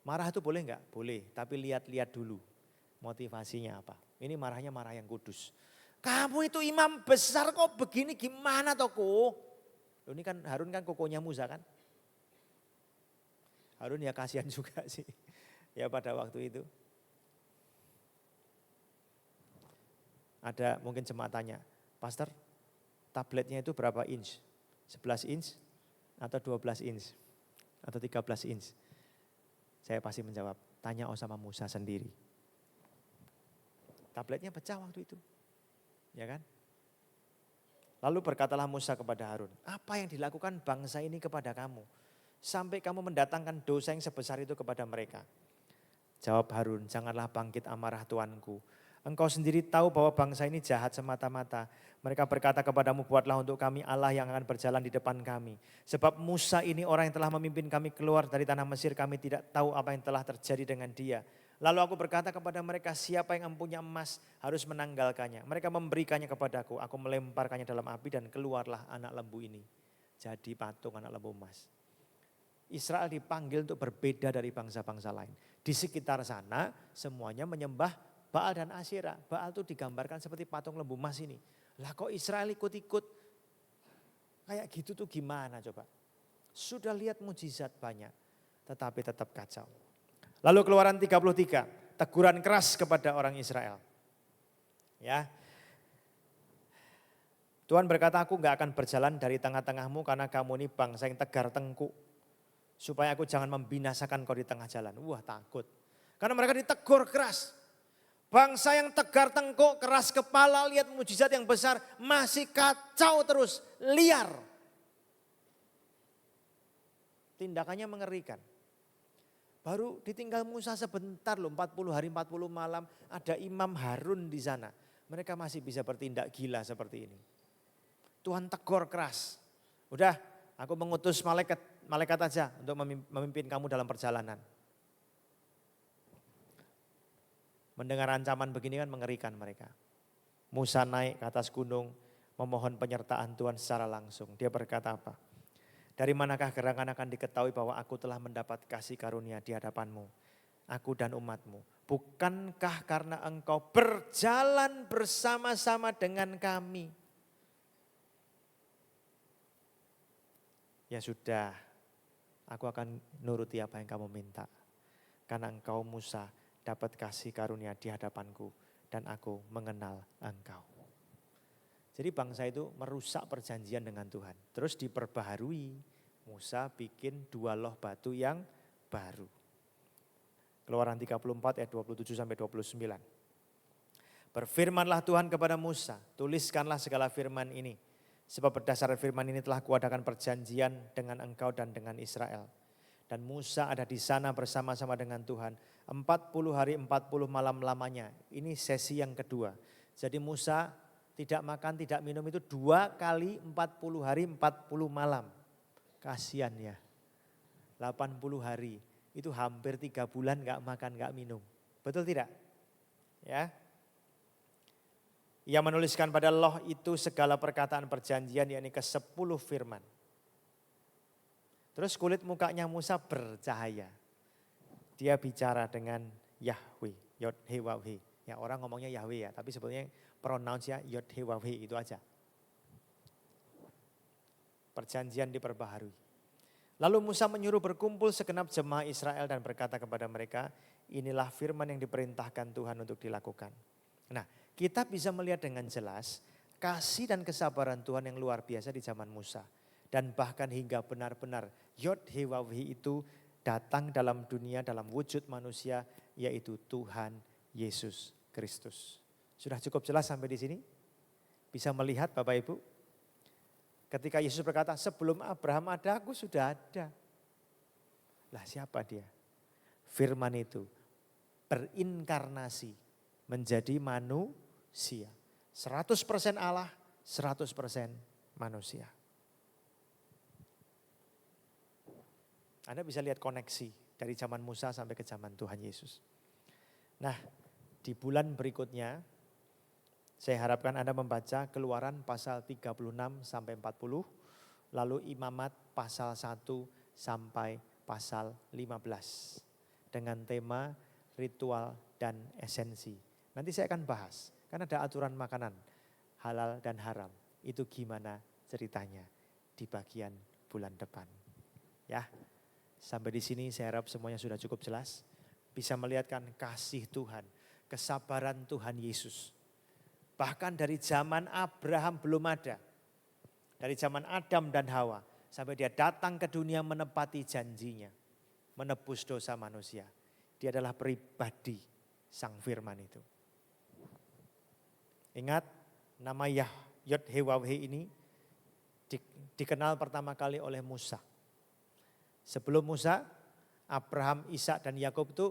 Marah itu boleh enggak? Boleh. Tapi lihat-lihat dulu. Motivasinya apa. Ini marahnya marah yang kudus. Kamu itu imam besar kok begini gimana toko? Ini kan Harun kan kokonya Musa kan. Harun ya kasihan juga sih. Ya pada waktu itu. Ada mungkin jemaat tanya, Pastor tabletnya itu berapa inch? 11 inch atau 12 inch? Atau 13 inch? Saya pasti menjawab, tanya sama Musa sendiri. Tabletnya pecah waktu itu. Ya kan? Lalu berkatalah Musa kepada Harun, apa yang dilakukan bangsa ini kepada kamu? Sampai kamu mendatangkan dosa yang sebesar itu kepada mereka. Jawab Harun, janganlah bangkit amarah tuanku. Engkau sendiri tahu bahwa bangsa ini jahat semata-mata. Mereka berkata kepadamu, buatlah untuk kami Allah yang akan berjalan di depan kami. Sebab Musa ini orang yang telah memimpin kami keluar dari tanah Mesir, kami tidak tahu apa yang telah terjadi dengan dia. Lalu aku berkata kepada mereka, siapa yang mempunyai emas harus menanggalkannya. Mereka memberikannya kepadaku, aku melemparkannya dalam api dan keluarlah anak lembu ini. Jadi patung anak lembu emas. Israel dipanggil untuk berbeda dari bangsa-bangsa lain. Di sekitar sana semuanya menyembah Baal dan Asyera. Baal itu digambarkan seperti patung lembu emas ini. Lah kok Israel ikut-ikut kayak gitu tuh gimana coba. Sudah lihat mujizat banyak tetapi tetap kacau. Lalu Keluaran 33, teguran keras kepada orang Israel. Ya. Tuhan berkata, aku gak akan berjalan dari tengah-tengahmu karena kamu ini bangsa yang tegar tengkuk. Supaya aku jangan membinasakan kau di tengah jalan. Wah takut. Karena mereka ditegur keras. Bangsa yang tegar tengkuk, keras kepala, lihat mujizat yang besar, masih kacau terus, liar. Tindakannya mengerikan. Baru ditinggal Musa sebentar loh, 40 hari 40 malam, ada Imam Harun di sana. Mereka masih bisa bertindak gila seperti ini. Tuhan tegur keras. Udah, aku mengutus malaikat aja untuk memimpin kamu dalam perjalanan. Mendengar ancaman begini kan mengerikan mereka. Musa naik ke atas gunung memohon penyertaan Tuhan secara langsung. Dia berkata apa? Dari manakah gerangan akan diketahui bahwa aku telah mendapat kasih karunia di hadapanmu, aku dan umatmu. Bukankah karena engkau berjalan bersama-sama dengan kami? Ya sudah, aku akan nuruti apa yang kamu minta. Karena engkau Musa dapat kasih karunia di hadapanku dan aku mengenal engkau. Jadi bangsa itu merusak perjanjian dengan Tuhan. Terus diperbaharui, Musa bikin 2 loh batu yang baru. Keluaran 34 ayat 27 sampai 29. Berfirmanlah Tuhan kepada Musa, tuliskanlah segala firman ini. Sebab berdasarkan firman ini telah kuadakan perjanjian dengan engkau dan dengan Israel. Dan Musa ada di sana bersama-sama dengan Tuhan 40 hari 40 malam lamanya. Ini sesi yang kedua. Jadi Musa tidak makan, tidak minum itu 2 kali 40 hari 40 malam. Kasian ya. 80 hari itu hampir 3 bulan gak makan, gak minum. Betul tidak? Ya. Ia menuliskan pada loh itu segala perkataan perjanjian, yakni ke-10 firman. Terus kulit mukanya Musa bercahaya. Dia bicara dengan Yahweh, Yod-Heh-Waw-Heh. Ya orang ngomongnya Yahweh ya, tapi sebetulnya pronounce-nya Yod-Heh-Waw-Heh itu aja. Perjanjian diperbaharui. Lalu Musa menyuruh berkumpul segenap jemaah Israel dan berkata kepada mereka, inilah firman yang diperintahkan Tuhan untuk dilakukan. Nah, kita bisa melihat dengan jelas kasih dan kesabaran Tuhan yang luar biasa di zaman Musa. Dan bahkan hingga benar-benar Yod-Heh-Waw-Heh itu datang dalam dunia dalam wujud manusia, yaitu Tuhan Yesus Kristus. Sudah cukup jelas sampai di sini? Bisa melihat Bapak Ibu? Ketika Yesus berkata, sebelum Abraham ada, aku sudah ada. Lah siapa dia? Firman itu berinkarnasi menjadi manusia. 100% Allah, 100% manusia. Anda bisa lihat koneksi dari zaman Musa sampai ke zaman Tuhan Yesus. Nah, di bulan berikutnya saya harapkan Anda membaca Keluaran pasal 36 sampai 40, lalu Imamat pasal 1 sampai pasal 15 dengan tema ritual dan esensi. Nanti saya akan bahas, kan ada aturan makanan halal dan haram. Itu gimana ceritanya di bagian bulan depan. Ya. Sampai di sini saya harap semuanya sudah cukup jelas. Bisa melihatkan kasih Tuhan, kesabaran Tuhan Yesus. Bahkan dari zaman Abraham belum ada. Dari zaman Adam dan Hawa. Sampai dia datang ke dunia menepati janjinya. Menebus dosa manusia. Dia adalah pribadi sang firman itu. Ingat nama Yod-Heh-Waw-Heh ini dikenal pertama kali oleh Musa. Sebelum Musa, Abraham, Ishak dan Yakub itu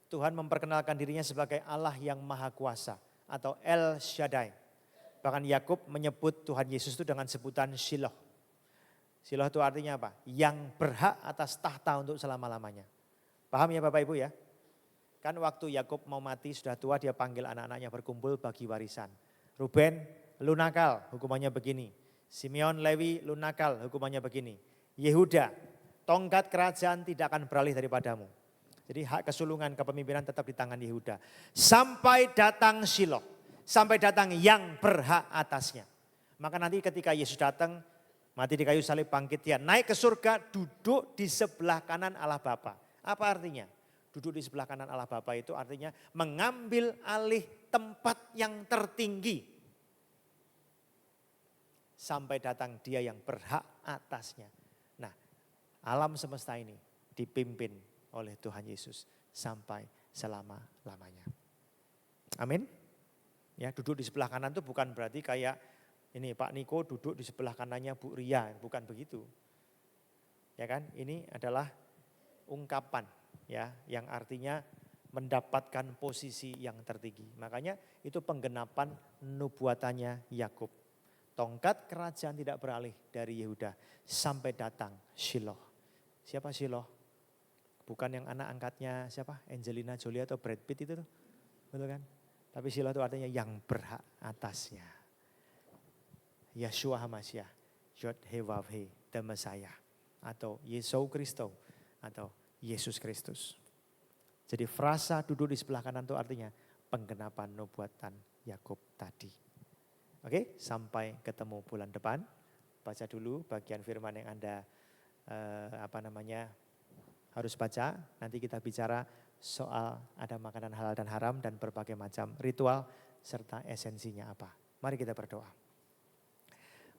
Tuhan memperkenalkan dirinya sebagai Allah yang Maha Kuasa atau El Shaddai. Bahkan Yakub menyebut Tuhan Yesus itu dengan sebutan Shiloh. Shiloh itu artinya apa? Yang berhak atas tahta untuk selama-lamanya. Paham ya Bapak Ibu ya? Kan waktu Yakub mau mati sudah tua, dia panggil anak-anaknya berkumpul bagi warisan. Ruben, lu nakal, hukumannya begini. Simeon, Lewi, lu nakal, hukumannya begini. Yehuda, tongkat kerajaan tidak akan beralih daripadamu. Jadi hak kesulungan kepemimpinan tetap di tangan Yehuda. Sampai datang Shiloh, sampai datang yang berhak atasnya. Maka nanti ketika Yesus datang, mati di kayu salib, bangkit dia, naik ke surga, duduk di sebelah kanan Allah Bapa. Apa artinya? Duduk di sebelah kanan Allah Bapa itu artinya mengambil alih tempat yang tertinggi. Sampai datang dia yang berhak atasnya. Nah, alam semesta ini dipimpin oleh Tuhan Yesus sampai selama-lamanya. Amin. Ya, duduk di sebelah kanan itu bukan berarti kayak ini Pak Niko duduk di sebelah kanannya Bu Ria, bukan begitu. Ya kan? Ini adalah ungkapan ya yang artinya mendapatkan posisi yang tertinggi. Makanya itu penggenapan nubuatannya Yakub. Tongkat kerajaan tidak beralih dari Yehuda sampai datang Shiloh. Siapa Shiloh? Bukan yang anak angkatnya siapa? Angelina Jolie atau Brad Pitt itu tuh. Betul kan? Tapi Shiloh itu artinya yang berhak atasnya. Yeshua HaMashiach, Yod He Vav He, the Messiah. Atau Yesus Kristus atau Yesus Kristus. Jadi frasa duduk di sebelah kanan itu artinya penggenapan nubuatan Yakub tadi. Oke, sampai ketemu bulan depan. Baca dulu bagian firman yang Anda harus baca. Nanti kita bicara soal ada makanan halal dan haram dan berbagai macam ritual serta esensinya apa. Mari kita berdoa.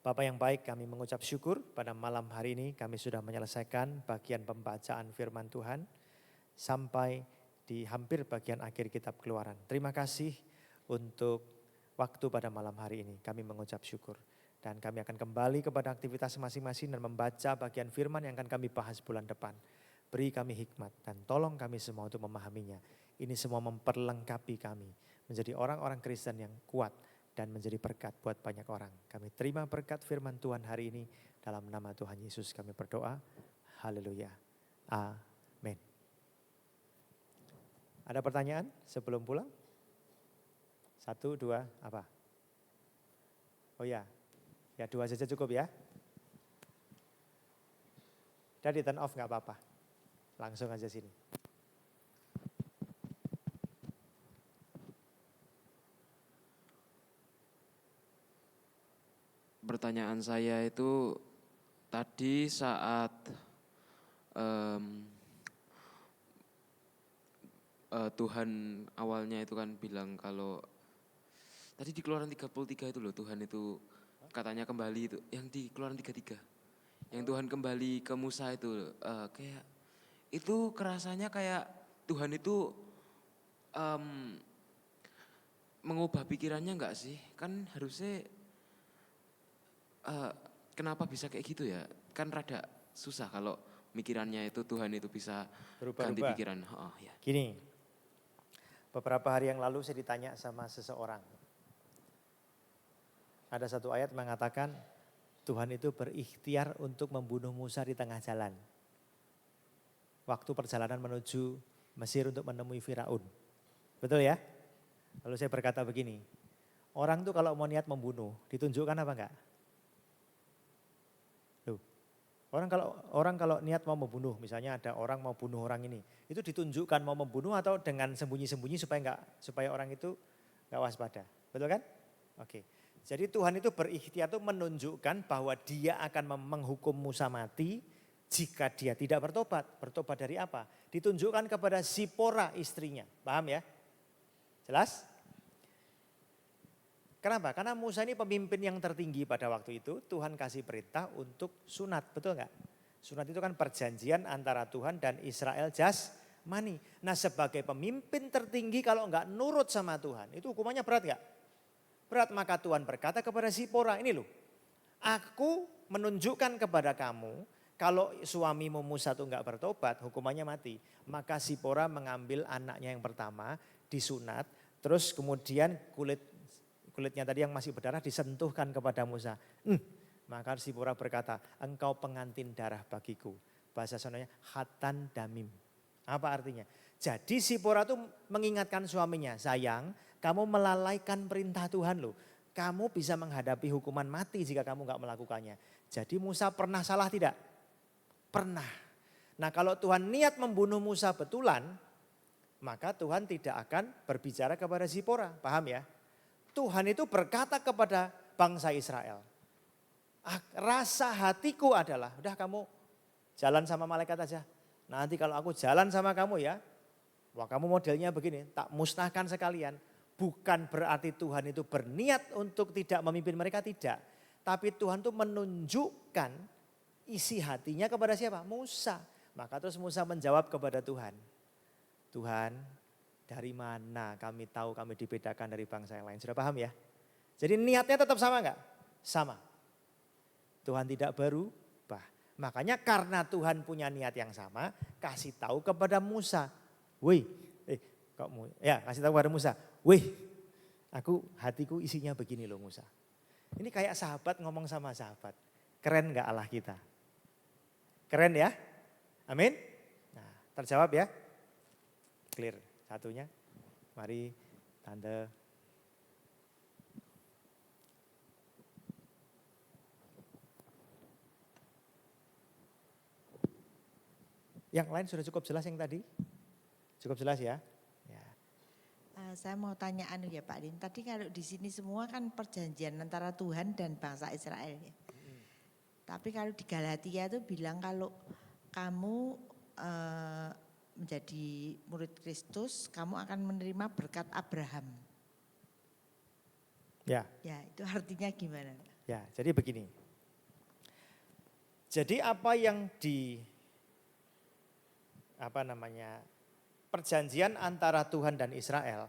Bapa yang baik, kami mengucap syukur pada malam hari ini kami sudah menyelesaikan bagian pembacaan firman Tuhan sampai di hampir bagian akhir kitab Keluaran. Terima kasih untuk waktu pada malam hari ini. Kami mengucap syukur dan kami akan kembali kepada aktivitas masing-masing dan membaca bagian firman yang akan kami bahas bulan depan. Beri kami hikmat dan tolong kami semua untuk memahaminya. Ini semua memperlengkapi kami menjadi orang-orang Kristen yang kuat dan menjadi berkat buat banyak orang. Kami terima berkat firman Tuhan hari ini dalam nama Tuhan Yesus kami berdoa. Haleluya. Amin. Ada pertanyaan sebelum pulang? 1, 2, apa? Oh ya, 2 saja cukup ya. Udah di turn off gak apa-apa. Langsung aja sini. Pertanyaan saya itu tadi saat Tuhan awalnya itu kan bilang kalau tadi di Keluaran 33 itu loh, Tuhan itu katanya kembali itu yang di Keluaran 33 yang Tuhan kembali ke Musa itu kayak itu kerasanya kayak Tuhan itu mengubah pikirannya enggak sih? Kan harusnya kenapa bisa kayak gitu ya? Kan rada susah kalau mikirannya itu Tuhan itu bisa ganti pikiran. Oh, ya. Gini, beberapa hari yang lalu saya ditanya sama seseorang. Ada satu ayat mengatakan Tuhan itu berikhtiar untuk membunuh Musa di tengah jalan. Waktu perjalanan menuju Mesir untuk menemui Firaun. Betul ya? Lalu saya berkata begini, orang tuh kalau mau niat membunuh ditunjukkan apa enggak? Orang kalau niat mau membunuh, misalnya ada orang mau bunuh orang ini, itu ditunjukkan mau membunuh atau dengan sembunyi-sembunyi supaya orang itu nggak waspada, betul kan? Oke, jadi Tuhan itu berikhtiar itu menunjukkan bahwa Dia akan menghukum Musa mati jika dia tidak bertobat. Bertobat dari apa? Ditunjukkan kepada Zipora istrinya, paham ya? Jelas? Kenapa? Karena Musa ini pemimpin yang tertinggi pada waktu itu, Tuhan kasih perintah untuk sunat, betul enggak? Sunat itu kan perjanjian antara Tuhan dan Israel jasmani. Nah sebagai pemimpin tertinggi kalau enggak nurut sama Tuhan, itu hukumannya berat enggak? Berat, maka Tuhan berkata kepada Zipora, ini loh, aku menunjukkan kepada kamu, kalau suamimu Musa itu enggak bertobat, hukumannya mati. Maka Zipora mengambil anaknya yang pertama, disunat, terus kemudian kulitnya tadi yang masih berdarah disentuhkan kepada Musa. Maka Zipora berkata, engkau pengantin darah bagiku. Bahasa sonanya khatan damim. Apa artinya? Jadi Zipora itu mengingatkan suaminya, sayang kamu melalaikan perintah Tuhan loh. Kamu bisa menghadapi hukuman mati jika kamu gak melakukannya. Jadi Musa pernah salah tidak? Pernah. Nah kalau Tuhan niat membunuh Musa betulan, maka Tuhan tidak akan berbicara kepada Zipora. Paham ya? Tuhan itu berkata kepada bangsa Israel, rasa hatiku adalah, udah kamu jalan sama malaikat aja. Nanti kalau aku jalan sama kamu ya, wah kamu modelnya begini, tak musnahkan sekalian. Bukan berarti Tuhan itu berniat untuk tidak memimpin mereka, tidak. Tapi Tuhan itu menunjukkan isi hatinya kepada siapa? Musa. Maka terus Musa menjawab kepada Tuhan, Tuhan Dari mana kami tahu kami dibedakan dari bangsa yang lain? Sudah paham ya? Jadi niatnya tetap sama enggak? Sama. Tuhan tidak berubah. Makanya karena Tuhan punya niat yang sama, kasih tahu kepada Musa. Wih, kasih tahu kepada Musa. Wih, hatiku isinya begini loh Musa. Ini kayak sahabat ngomong sama sahabat. Keren enggak Allah kita? Keren ya? Amin? Nah, terjawab ya? Clear. Satunya, mari tante. Yang lain sudah cukup jelas yang tadi? Cukup jelas ya? Ya. Saya mau tanya ya Pak Din. Tadi kalau di sini semua kan perjanjian antara Tuhan dan bangsa Israel ya. Tapi kalau di Galatia itu bilang kalau kamu menjadi murid Kristus, kamu akan menerima berkat Abraham. Ya. Ya, itu artinya gimana? Ya, jadi begini. Jadi apa yang perjanjian antara Tuhan dan Israel,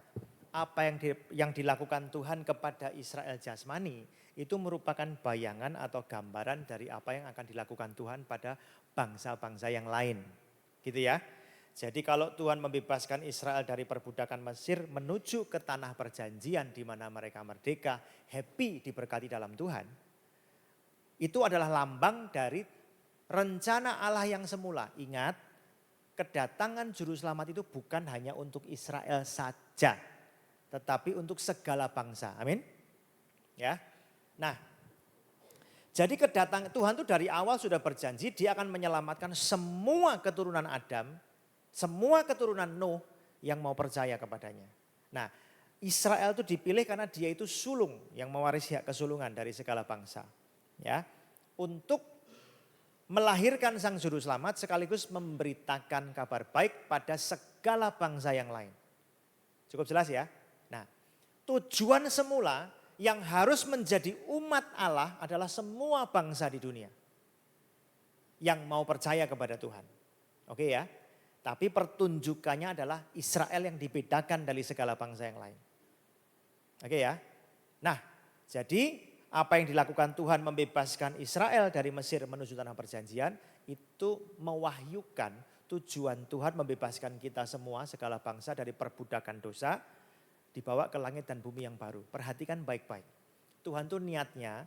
apa yang dilakukan Tuhan kepada Israel jasmani, itu merupakan bayangan atau gambaran dari apa yang akan dilakukan Tuhan pada bangsa-bangsa yang lain. Gitu ya. Jadi kalau Tuhan membebaskan Israel dari perbudakan Mesir menuju ke tanah perjanjian di mana mereka merdeka, happy diberkati dalam Tuhan. Itu adalah lambang dari rencana Allah yang semula. Ingat, kedatangan juru selamat itu bukan hanya untuk Israel saja, tetapi untuk segala bangsa. Amin. Ya. Nah, jadi kedatangan Tuhan itu dari awal sudah berjanji dia akan menyelamatkan semua keturunan Adam, semua keturunan Nuh yang mau percaya kepadanya. Nah, Israel itu dipilih karena dia itu sulung yang mewarisi hak kesulungan dari segala bangsa. Ya, untuk melahirkan sang juru selamat sekaligus memberitakan kabar baik pada segala bangsa yang lain. Cukup jelas ya? Nah, tujuan semula yang harus menjadi umat Allah adalah semua bangsa di dunia yang mau percaya kepada Tuhan. Oke ya? Tapi pertunjukannya adalah Israel yang dibedakan dari segala bangsa yang lain. Oke ya? Nah, jadi apa yang dilakukan Tuhan membebaskan Israel dari Mesir menuju tanah perjanjian itu mewahyukan tujuan Tuhan membebaskan kita semua segala bangsa dari perbudakan dosa dibawa ke langit dan bumi yang baru. Perhatikan baik-baik. Tuhan tuh niatnya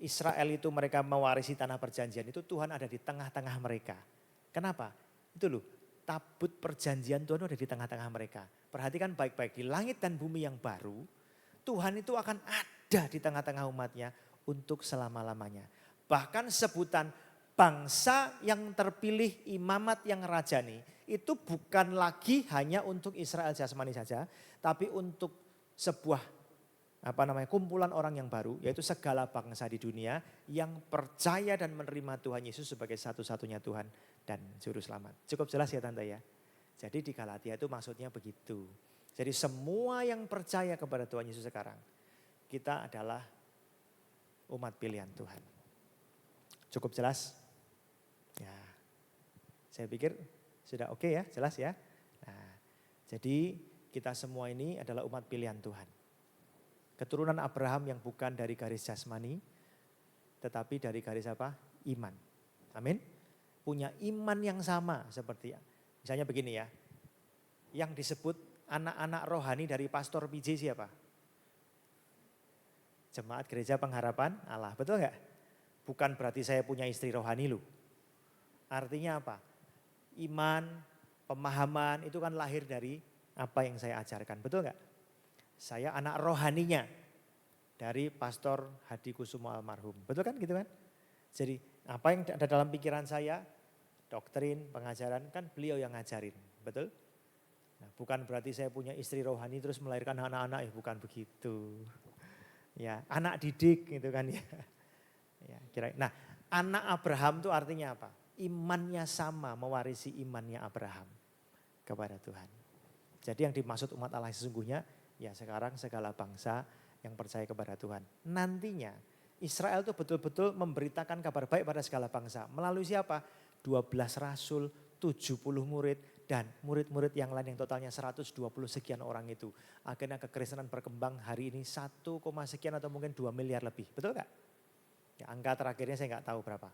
Israel itu mereka mewarisi tanah perjanjian itu Tuhan ada di tengah-tengah mereka. Kenapa? Itu loh. Tabut perjanjian Tuhan ada di tengah-tengah mereka. Perhatikan baik-baik di langit dan bumi yang baru. Tuhan itu akan ada di tengah-tengah umatnya untuk selama-lamanya. Bahkan sebutan bangsa yang terpilih imamat yang rajani itu bukan lagi hanya untuk Israel jasmani saja. Tapi untuk sebuah kumpulan orang yang baru yaitu segala bangsa di dunia yang percaya dan menerima Tuhan Yesus sebagai satu-satunya Tuhan dan Juru Selamat. Cukup jelas ya Tante ya? Jadi di Galatia itu maksudnya begitu. Jadi semua yang percaya kepada Tuhan Yesus sekarang, kita adalah umat pilihan Tuhan. Cukup jelas? Ya, saya pikir sudah oke ya, jelas ya. Nah, jadi kita semua ini adalah umat pilihan Tuhan. Keturunan Abraham yang bukan dari garis jasmani, tetapi dari garis apa? Iman. Amin. Punya iman yang sama seperti misalnya begini ya. Yang disebut anak-anak rohani dari Pastor PJ siapa? Jemaat Gereja Pengharapan Allah. Betul enggak? Bukan berarti saya punya istri rohani loh. Artinya apa? Iman, pemahaman itu kan lahir dari apa yang saya ajarkan. Betul enggak? Saya anak rohaninya dari Pastor Hadi Kusumo almarhum. Betul kan gitu kan? Jadi apa yang ada dalam pikiran saya, doktrin, pengajaran kan beliau yang ngajarin. Betul? Nah, bukan berarti saya punya istri rohani terus melahirkan anak-anak, bukan begitu. Ya, anak didik gitu kan ya. Ya, kira. Nah, anak Abraham itu artinya apa? Imannya sama, mewarisi imannya Abraham kepada Tuhan. Jadi yang dimaksud umat Allah sesungguhnya ya sekarang segala bangsa yang percaya kepada Tuhan. Nantinya Israel itu betul-betul memberitakan kabar baik pada segala bangsa. Melalui siapa? 12 rasul, 70 murid, Dan murid-murid yang lain yang totalnya 120 sekian orang itu. Akhirnya kekristenan berkembang hari ini 1, sekian atau mungkin 2 miliar lebih. Betul gak? Ya, angka terakhirnya saya nggak tahu berapa.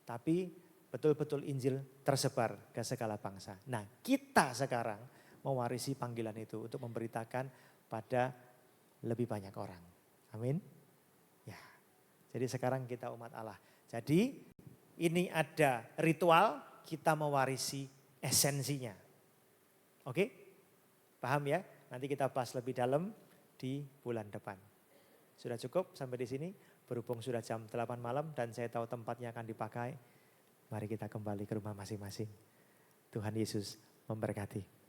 Tapi betul-betul Injil tersebar ke segala bangsa. Nah kita sekarang mewarisi panggilan itu untuk memberitakan pada lebih banyak orang. Amin. Ya. Jadi sekarang kita umat Allah. Jadi ini ada ritual, kita mewarisi esensinya. Oke? Paham ya? Nanti kita bahas lebih dalam di bulan depan. Sudah cukup sampai di sini? Berhubung sudah jam 8 malam dan saya tahu tempatnya akan dipakai. Mari kita kembali ke rumah masing-masing. Tuhan Yesus memberkati.